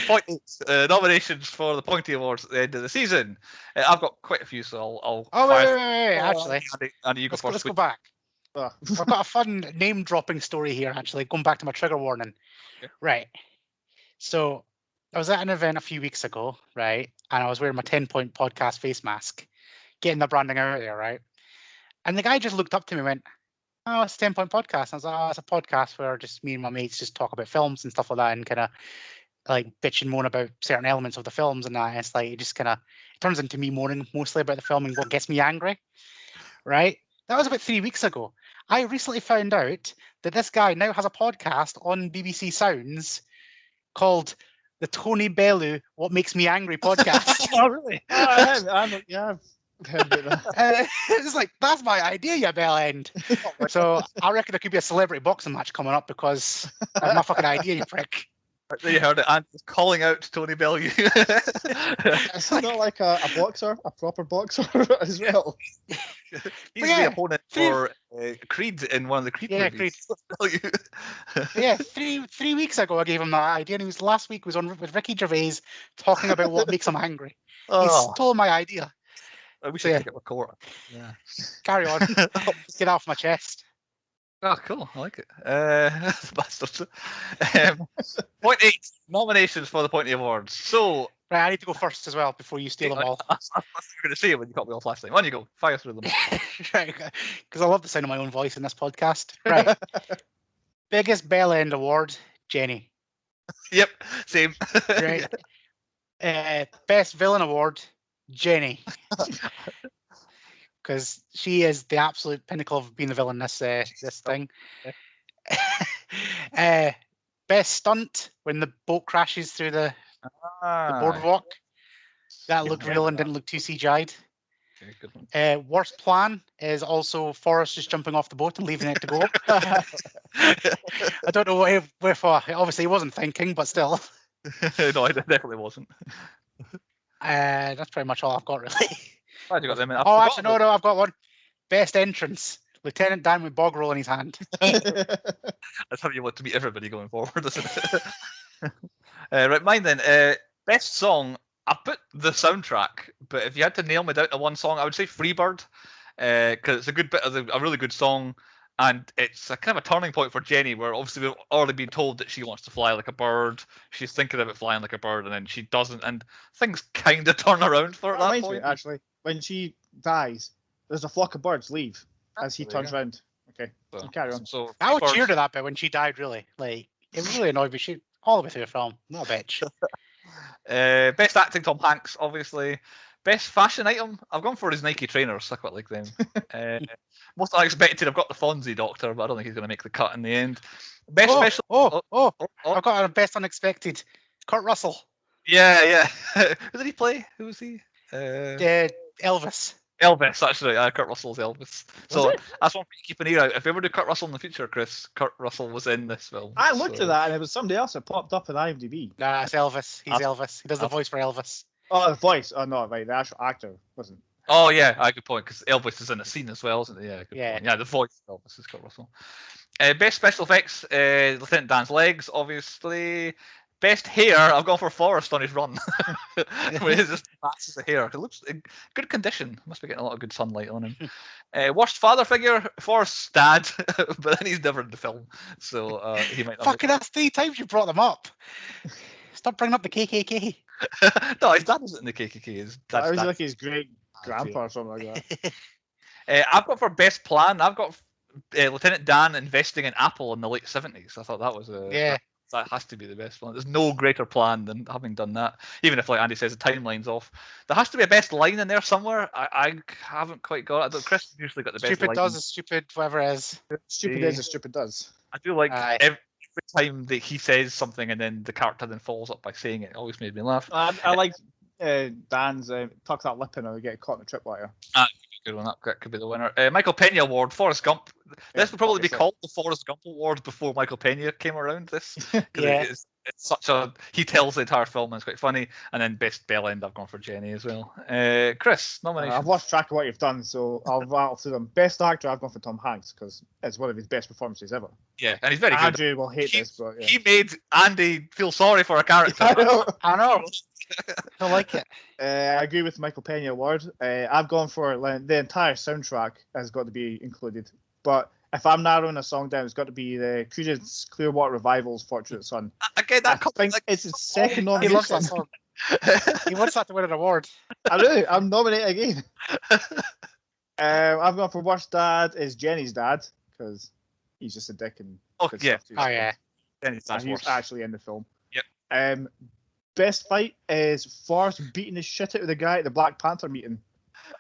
Speaker 1: Point eight, nominations for the Pointy Awards at the end of the season. I've got quite a few, so I'll.
Speaker 3: Oh,
Speaker 1: fire-
Speaker 3: wait, actually,
Speaker 1: Andy, you go
Speaker 3: let's
Speaker 1: first.
Speaker 3: go back.
Speaker 2: Oh.
Speaker 3: I've got a fun name dropping story here, actually, going back to my trigger warning.
Speaker 1: Okay.
Speaker 3: Right. So I was at an event a few weeks ago, right? And I was wearing my 10-point podcast face mask, getting the branding out there, right? And the guy just looked up to me and went, "Oh, it's a 10-point podcast." And I was like, "Oh, it's a podcast where just me and my mates just talk about films and stuff like that and kind of like bitch and moan about certain elements of the films and that." And it's like, it just kind of turns into me moaning mostly about the film and what gets me angry, right? That was about 3 weeks ago. I recently found out that this guy now has a podcast on BBC Sounds called the Tony Bellew What Makes Me Angry podcast.
Speaker 1: Oh, really?
Speaker 2: I've heard about that.
Speaker 3: It's like, that's my idea, you bell end. So I reckon there could be a celebrity boxing match coming up because that's my fucking idea, you prick.
Speaker 1: There you heard it. And calling out Tony Bellew.
Speaker 2: It's not like a boxer, a proper boxer as well.
Speaker 1: He's
Speaker 3: yeah,
Speaker 1: the opponent for Creed in one of the Creed
Speaker 3: Yeah,
Speaker 1: movies.
Speaker 3: Yeah, three weeks ago I gave him that idea, and he was last week was on with Ricky Gervais talking about what makes him angry. He
Speaker 1: Oh,
Speaker 3: stole my idea.
Speaker 1: we should
Speaker 3: yeah.
Speaker 1: take it with Cora. Yeah.
Speaker 3: Carry on. Get it off my chest.
Speaker 1: Oh, cool. I like it. Bastards. Point 8, nominations for the Pointy Awards. So,
Speaker 3: Right, I need to go first as well before you steal them all.
Speaker 1: I was going to say it when you cut me off last time. On you go. Fire through them.
Speaker 3: Right, because I love the sound of my own voice in this podcast. Right. Biggest bell end award, Jenny.
Speaker 1: Yep, same.
Speaker 3: Right. Best villain award, Jenny. because she is the absolute pinnacle of being the villain in this thing. Best stunt when the boat crashes through the boardwalk. That looked real and didn't look too CGI'd.
Speaker 1: Okay, good one.
Speaker 3: Worst plan is also Forrest just jumping off the boat and leaving it to go. I don't know wherefore. Obviously, he wasn't thinking, but still.
Speaker 1: No, I definitely wasn't.
Speaker 3: That's pretty much all I've got, really.
Speaker 1: Glad you got them in.
Speaker 3: Actually, no, I've got one. Best entrance. Lieutenant Dan with bog roll in his hand.
Speaker 1: That's how you want to meet everybody going forward, isn't it? Right, mine then. Best song. I put the soundtrack, but if you had to nail me down to one song, I would say Freebird, because it's a good bit of a really good song, and it's a kind of a turning point for Jenny, where obviously we've already been told that she wants to fly like a bird. She's thinking about flying like a bird, and then she doesn't, and things kind of turn around for her at that point.
Speaker 2: Actually, when she dies, there's a flock of birds leave as he turns around. Okay, so carry on.
Speaker 1: So
Speaker 3: I would cheer to that bit when she died. Really, like it really annoyed me. She all the way through the film, not a bitch.
Speaker 1: Best acting, Tom Hanks, obviously. Best fashion item, I've gone for his Nike trainers. I quite like them. Most unexpected, I've got the Fonzie doctor, but I don't think he's going to make the cut in the end. Best special.
Speaker 3: I've got a best unexpected. Kurt Russell.
Speaker 1: Yeah. Who did he play? Who was he?
Speaker 3: Elvis.
Speaker 1: Elvis, that's right. Kurt Russell's Elvis. So that's one for you to keep an ear out. If you ever do Kurt Russell in the future, Chris, Kurt Russell was in this film.
Speaker 2: I looked at that and it was somebody else that popped up in IMDb.
Speaker 3: Nah, it's Elvis. He's Elvis. He does the voice for Elvis.
Speaker 2: Oh, the voice. Oh, no, right. The actual actor wasn't.
Speaker 1: Oh, yeah. Good point, because Elvis is in a scene as well, isn't he? Yeah, good
Speaker 3: yeah.
Speaker 1: Point. Yeah, the voice of Elvis is Kurt Russell. Best special effects, Lieutenant Dan's legs, obviously. Best hair, I've gone for Forrest on his run. With his masses of hair. It looks in good condition. Must be getting a lot of good sunlight on him. Worst father figure, Forrest's dad, but then he's never in the film, so he might not.
Speaker 3: Fucking that's 3 times you brought them up. Stop bringing up the KKK.
Speaker 1: No, his dad wasn't in the KKK. His dad's
Speaker 2: was like his great grandpa or something like
Speaker 1: that. I've got for best plan, I've got Lieutenant Dan investing in Apple in the late 70s. I thought that was that has to be the best one. There's no greater plan than having done that. Even if, like Andy says, the timeline's off. There has to be a best line in there somewhere. I haven't quite got it. Chris usually got the best line.
Speaker 3: Stupid does is stupid, whatever it is.
Speaker 2: Stupid is a stupid does.
Speaker 1: I do like every time that he says something and then the character then follows up by saying it. It always made me laugh.
Speaker 2: I like Dan's tuck that lip in or get caught in a tripwire.
Speaker 1: Good one. That could be the winner. Michael Pena Award, Forrest Gump. This would probably be called the Forrest Gump Award before Michael Pena came around. This, it's such a he tells the entire film and it's quite funny. And then best bell end, I've gone for Jenny as well. Chris, nomination.
Speaker 2: I've lost track of what you've done, so I'll rattle through them. Best actor, I've gone for Tom Hanks because it's one of his best performances ever.
Speaker 1: Yeah, and he's very good.
Speaker 2: Andrew will hate this, but
Speaker 1: he made Andy feel sorry for a character.
Speaker 2: I know.
Speaker 3: I like it.
Speaker 2: I agree with Michael Pena Award. I've gone for the entire soundtrack has got to be included. But if I'm narrowing a song down, it's got to be the Creedence Clearwater Revival's "Fortunate Son."
Speaker 1: Again,
Speaker 2: I think it's his second nomination.
Speaker 3: He loves that song. He wants that to win an award.
Speaker 2: I do. I'm nominated again. I've gone for worst dad is Jenny's dad because he's just a dick and.
Speaker 1: Jenny's dad's
Speaker 2: he's
Speaker 1: worse.
Speaker 2: actually in the film.
Speaker 1: Yep.
Speaker 2: Best fight is Forrest beating the shit out of the guy at the Black Panther meeting.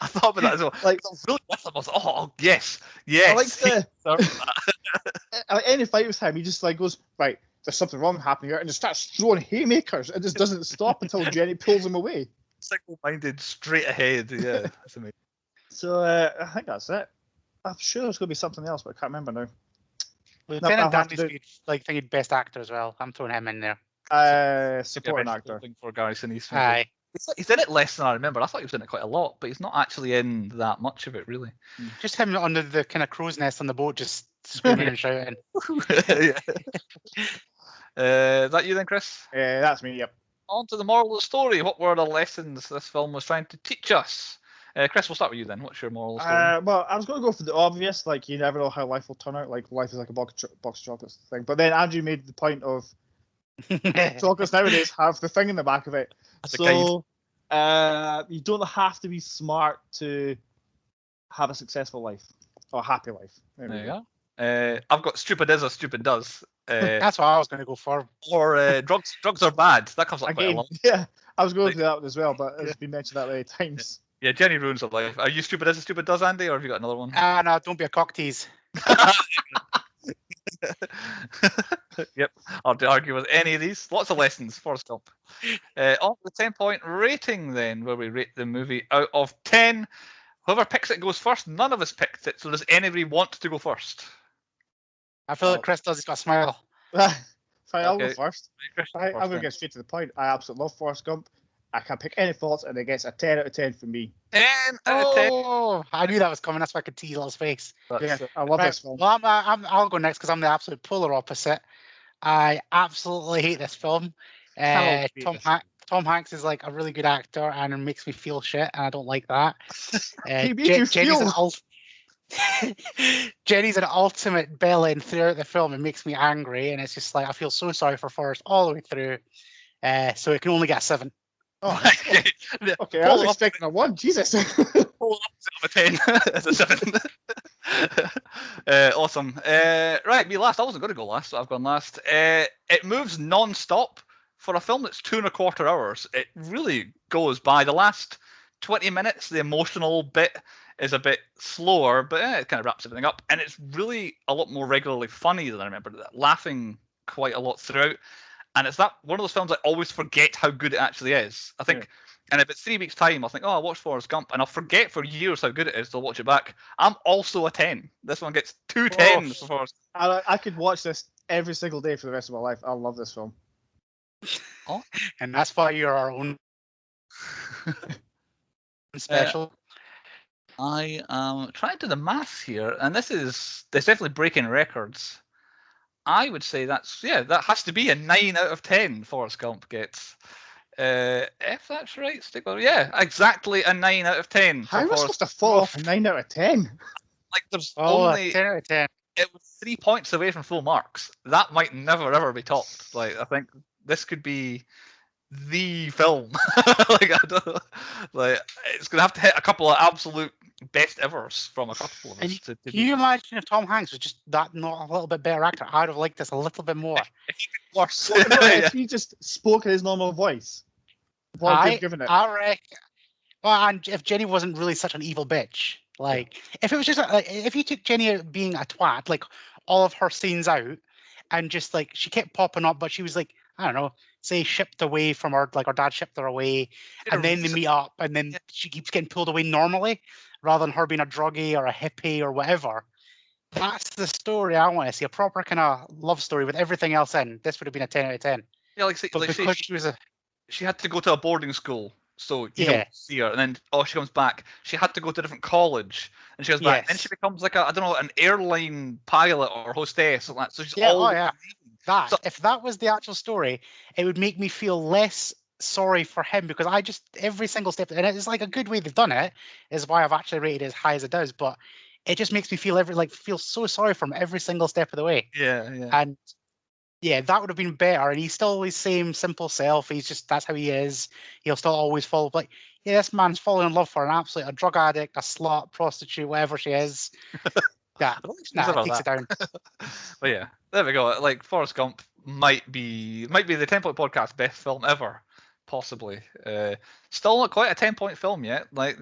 Speaker 1: I thought about that as well.
Speaker 2: Like,
Speaker 1: really with him. I was yes.
Speaker 2: I like any fight with him, he just like goes, right, there's something wrong happening here, and just starts throwing haymakers. It just doesn't stop until Jenny pulls him away.
Speaker 1: Single-minded, straight ahead. Yeah, that's amazing.
Speaker 2: So I think that's it. I'm sure there's going to be something else, but I can't remember now.
Speaker 3: Lieutenant Dan needs to be thinking best actor as well. I'm throwing him in there.
Speaker 2: Supporting actor
Speaker 1: for Gary Sinise. Aye. He's in it less than I remember. I thought he was in it quite a lot, but he's not actually in that much of it, really.
Speaker 3: Just him under the kind of crow's nest on the boat, just screaming and shouting.
Speaker 1: Is that you then, Chris?
Speaker 2: That's me, yep.
Speaker 1: On to the moral of the story. What were the lessons this film was trying to teach us? Chris, we'll start with you then. What's your moral of the story?
Speaker 2: Well, I was going to go for the obvious, like you never know how life will turn out. Like life is like a box of chocolates thing. But then Andrew made the point of chocolates nowadays have the thing in the back of it. So you don't have to be smart to have a successful life or a happy life.
Speaker 1: There you go. I've got stupid is or stupid does.
Speaker 3: That's what I was going to go for.
Speaker 1: Or drugs are bad. That comes up quite a lot.
Speaker 2: Yeah, I was going to do that one as well, but it's been mentioned that many times.
Speaker 1: Yeah, Jenny ruins her life. Are you stupid as a stupid does, Andy, or have you got another one?
Speaker 3: No, don't be a cock tease.
Speaker 1: Yep, hard to argue with any of these. Lots of lessons, Forrest Gump. On the 10-point rating, then, where we rate the movie out of 10. Whoever picks it goes first. None of us picked it, so does anybody want to go first?
Speaker 3: I feel like Chris does. He's got a smile.
Speaker 2: Fine, I'll go
Speaker 1: Okay.
Speaker 2: first.
Speaker 1: Chris,
Speaker 2: I'm
Speaker 1: first
Speaker 2: going to
Speaker 1: then.
Speaker 2: get straight to the point. I absolutely love Forrest Gump. I can't pick any faults, and it gets a 10 out of 10 for me.
Speaker 1: 10 out of 10.
Speaker 3: Oh, I knew that was coming. That's why I could tease his face.
Speaker 2: Yeah, I love
Speaker 3: Right,
Speaker 2: this film.
Speaker 3: well, I'll go next because I'm the absolute polar opposite. I absolutely hate this film.
Speaker 2: Cannot beat this.
Speaker 3: Tom Hanks is like a really good actor, and it makes me feel shit, and I don't like that.
Speaker 2: He made you feel.
Speaker 3: Jenny's an ultimate villain throughout the film. It makes me angry, and it's just like I feel so sorry for Forrest all the way through. So it can only get a 7.
Speaker 2: Oh, okay, I was expecting a 1. Jesus.
Speaker 1: Pull up of a 10. It's a 7. Awesome. Right, me last. I wasn't going to go last, so I've gone last. It moves non-stop for a film that's 2.25 hours. It really goes by. The last 20 minutes, the emotional bit is a bit slower, but it kind of wraps everything up. And it's really a lot more regularly funny than I remember. Laughing quite a lot throughout. And it's that one of those films I always forget how good it actually is. I think, and if it's 3 weeks' time, I'll think, oh, I'll watch Forrest Gump, and I'll forget for years how good it is. So I'll watch it back. I'm also a 10. This one gets 2 10s for Forrest.
Speaker 2: I could watch this every single day for the rest of my life. I love this film.
Speaker 3: Oh, and that's why you're our own special.
Speaker 1: I am trying to do the maths here, and it's definitely breaking records. I would say that has to be a 9 out of 10. Forrest Gump gets. If that's right, stick with exactly a 9 out of 10.
Speaker 2: How am I supposed to fall off a 9 out of 10?
Speaker 1: Like there's
Speaker 3: only 10 out of 10.
Speaker 1: It was 3 points away from full marks. That might never ever be topped. Like I think this could be the film. It's gonna have to hit a couple of absolute best evers from a couple of us.
Speaker 3: Can you imagine if Tom Hanks was just not a little bit better actor? I'd have liked this a little bit more.
Speaker 1: Worse.
Speaker 2: If he just spoke in his normal voice, what would you have given it?
Speaker 3: I reckon. Well, and if Jenny wasn't really such an evil bitch, like if it was just if you took Jenny being a twat, like all of her scenes out, and just like she kept popping up, but she was like, I don't know, say shipped away from her, like her dad shipped her away, and then they meet up, and then she keeps getting pulled away normally, rather than her being a druggie or a hippie or whatever. That's the story I want to see, a proper kind of love story with everything else in. This would have been a 10 out of 10.
Speaker 1: Yeah, she had to go to a boarding school, so you don't see her, and then she comes back. She had to go to a different college, and she goes back. Then she becomes like an airline pilot or hostess, or like that. So she's
Speaker 3: if that was the actual story, it would make me feel less sorry for him, because I just every single step, and it's like a good way they've done it, is why I've actually rated it as high as it does. But it just makes me feel so sorry for him every single step of the way. And that would have been better. And he's still his same simple self. He's just that's how he is. He'll still always follow this man's falling in love for a drug addict, a slut, prostitute, whatever she is. It takes it down.
Speaker 1: But yeah, there we go. Like Forrest Gump might be the 10-point podcast best film ever, possibly. Still not quite a 10-point film yet. Like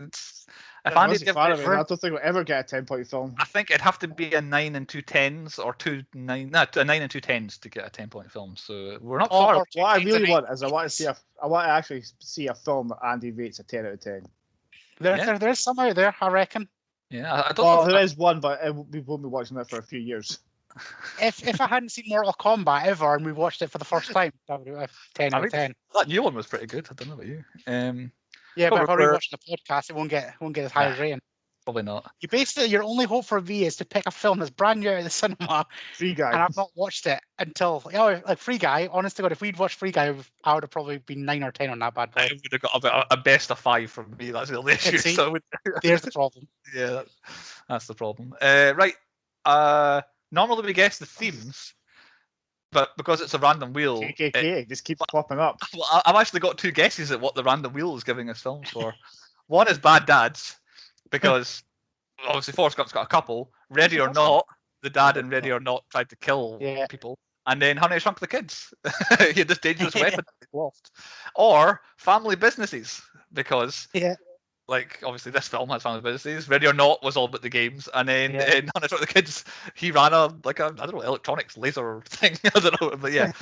Speaker 1: if Andy
Speaker 2: I don't think we'll ever get a 10-point film.
Speaker 1: I think it'd have to be a 9 and 2 10s or a 9 and 2 10s to get a 10-point film. So we're not far.
Speaker 2: What I really want is I want to actually see a film that Andy rates a 10 out of 10.
Speaker 3: There's some out there, I reckon.
Speaker 1: Yeah, I don't know.
Speaker 2: There is one, but we won't be watching that for a few years.
Speaker 3: If I hadn't seen Mortal Kombat ever and we watched it for the first time, that would have 10 out of 10.
Speaker 1: That new one was pretty good. I don't know about you.
Speaker 3: But if I rewatch the podcast, it won't get as high as rating.
Speaker 1: Probably not.
Speaker 3: You basically, your only hope for me is to pick a film that's brand new out of the cinema.
Speaker 2: Free Guy.
Speaker 3: And I've not watched it until like Free Guy. Honest to God, if we'd watched Free Guy, I would have probably been 9 or 10 on that bad boy.
Speaker 1: I would have got a best of 5 from me. That's the only issue.
Speaker 3: There's the problem.
Speaker 1: Yeah, that's the problem. Right. Normally we guess the themes, but because it's a random wheel,
Speaker 2: KKK just keeps popping up.
Speaker 1: Well, I've actually got 2 guesses at what the random wheel is giving us films for. One is Bad Dads, because obviously Forrest Gump's got a couple. Ready or Not, the dad in Ready or Not tried to kill people. And then Honey, I Shrunk the Kids. He had this dangerous weapon that he lost. Or Family Businesses, because like obviously this film has family businesses. Ready or Not was all about the games, and then
Speaker 3: Yeah.
Speaker 1: in None of the Kids, he ran a I don't know, electronics laser thing. I don't know, but yeah,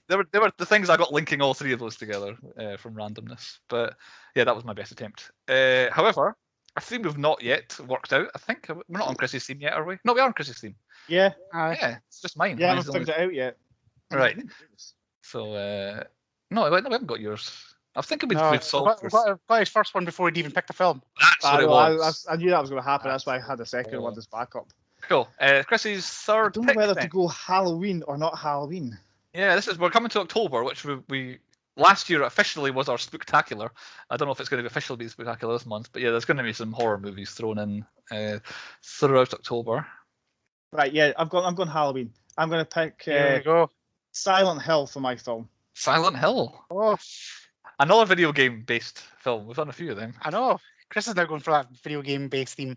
Speaker 1: they were the things I got linking all three of those together from randomness. But yeah, that was my best attempt. However, a theme we've not yet worked out. I think we're not on Chris's theme yet, are we? No, we are on Chris's theme.
Speaker 2: Yeah.
Speaker 1: Yeah, it's just mine.
Speaker 2: Yeah, I
Speaker 1: Mine's
Speaker 2: haven't
Speaker 1: the
Speaker 2: figured it out yet.
Speaker 1: Right. So no, we haven't got yours. I was thinking we'd
Speaker 3: No,
Speaker 1: solved
Speaker 3: we've
Speaker 1: this.
Speaker 3: got his first one before he'd even picked the film.
Speaker 1: That's what
Speaker 2: I,
Speaker 1: it
Speaker 2: know,
Speaker 1: was.
Speaker 2: I knew that was going to happen. That's why I had a second
Speaker 1: Oh.
Speaker 2: one as backup.
Speaker 1: Cool. Chris's
Speaker 2: I
Speaker 1: third
Speaker 2: don't know
Speaker 1: pick
Speaker 2: whether
Speaker 1: then.
Speaker 2: to go Halloween or not Halloween.
Speaker 1: Yeah, we're coming to October, which we last year officially was our Spooktacular. I don't know if it's going to be officially be Spooktacular this month, but yeah, there's going to be some horror movies thrown in throughout October.
Speaker 2: Right, yeah, I'm going Halloween. I'm going to pick
Speaker 3: Here we go.
Speaker 2: Silent Hill for my film.
Speaker 1: Silent Hill,
Speaker 3: Oh,
Speaker 1: another video game based film. We've done a few of them.
Speaker 3: I know. Chris is now going for that video game based theme.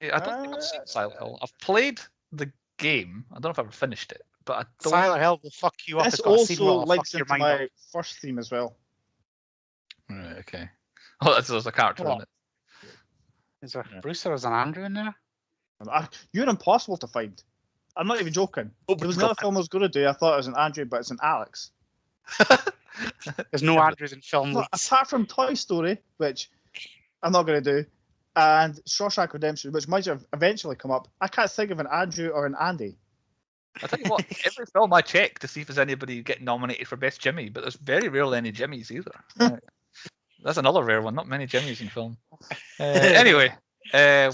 Speaker 1: Yeah, I don't think I've seen Silent Hill. I've played the game. I don't know if I've ever finished it, but I don't.
Speaker 3: Silent Hill will fuck you up.
Speaker 2: This
Speaker 3: It's got a scene
Speaker 2: also
Speaker 3: that'll
Speaker 2: links
Speaker 3: fuck your
Speaker 2: into
Speaker 3: mind
Speaker 2: my
Speaker 3: up.
Speaker 2: first theme as well.
Speaker 1: Right, okay. Oh, there's a character
Speaker 3: What?
Speaker 1: in it.
Speaker 3: Is there
Speaker 1: Yeah.
Speaker 3: Bruce or is there an Andrew in there?
Speaker 2: You're impossible to find. I'm not even joking. There was another film I was going to do. I thought it was an Andrew, but it's an Alex.
Speaker 3: There's no Andrews in film
Speaker 2: No,
Speaker 3: leads.
Speaker 2: apart from Toy Story, which I'm not going to do, and Shawshank Redemption, which might have eventually come up, I can't think of an Andrew or an Andy.
Speaker 1: I tell you what, every film I check to see if there's anybody getting nominated for Best Jimmy, but there's very rarely any Jimmys either. Right. That's another rare one. Not many Jimmys in film. Anyway,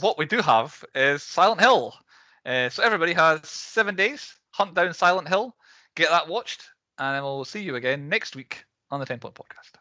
Speaker 1: what we do have is Silent Hill. So everybody has 7 days. Hunt down Silent Hill, get that watched, and then we'll see you again next week on the 10 Point Podcast.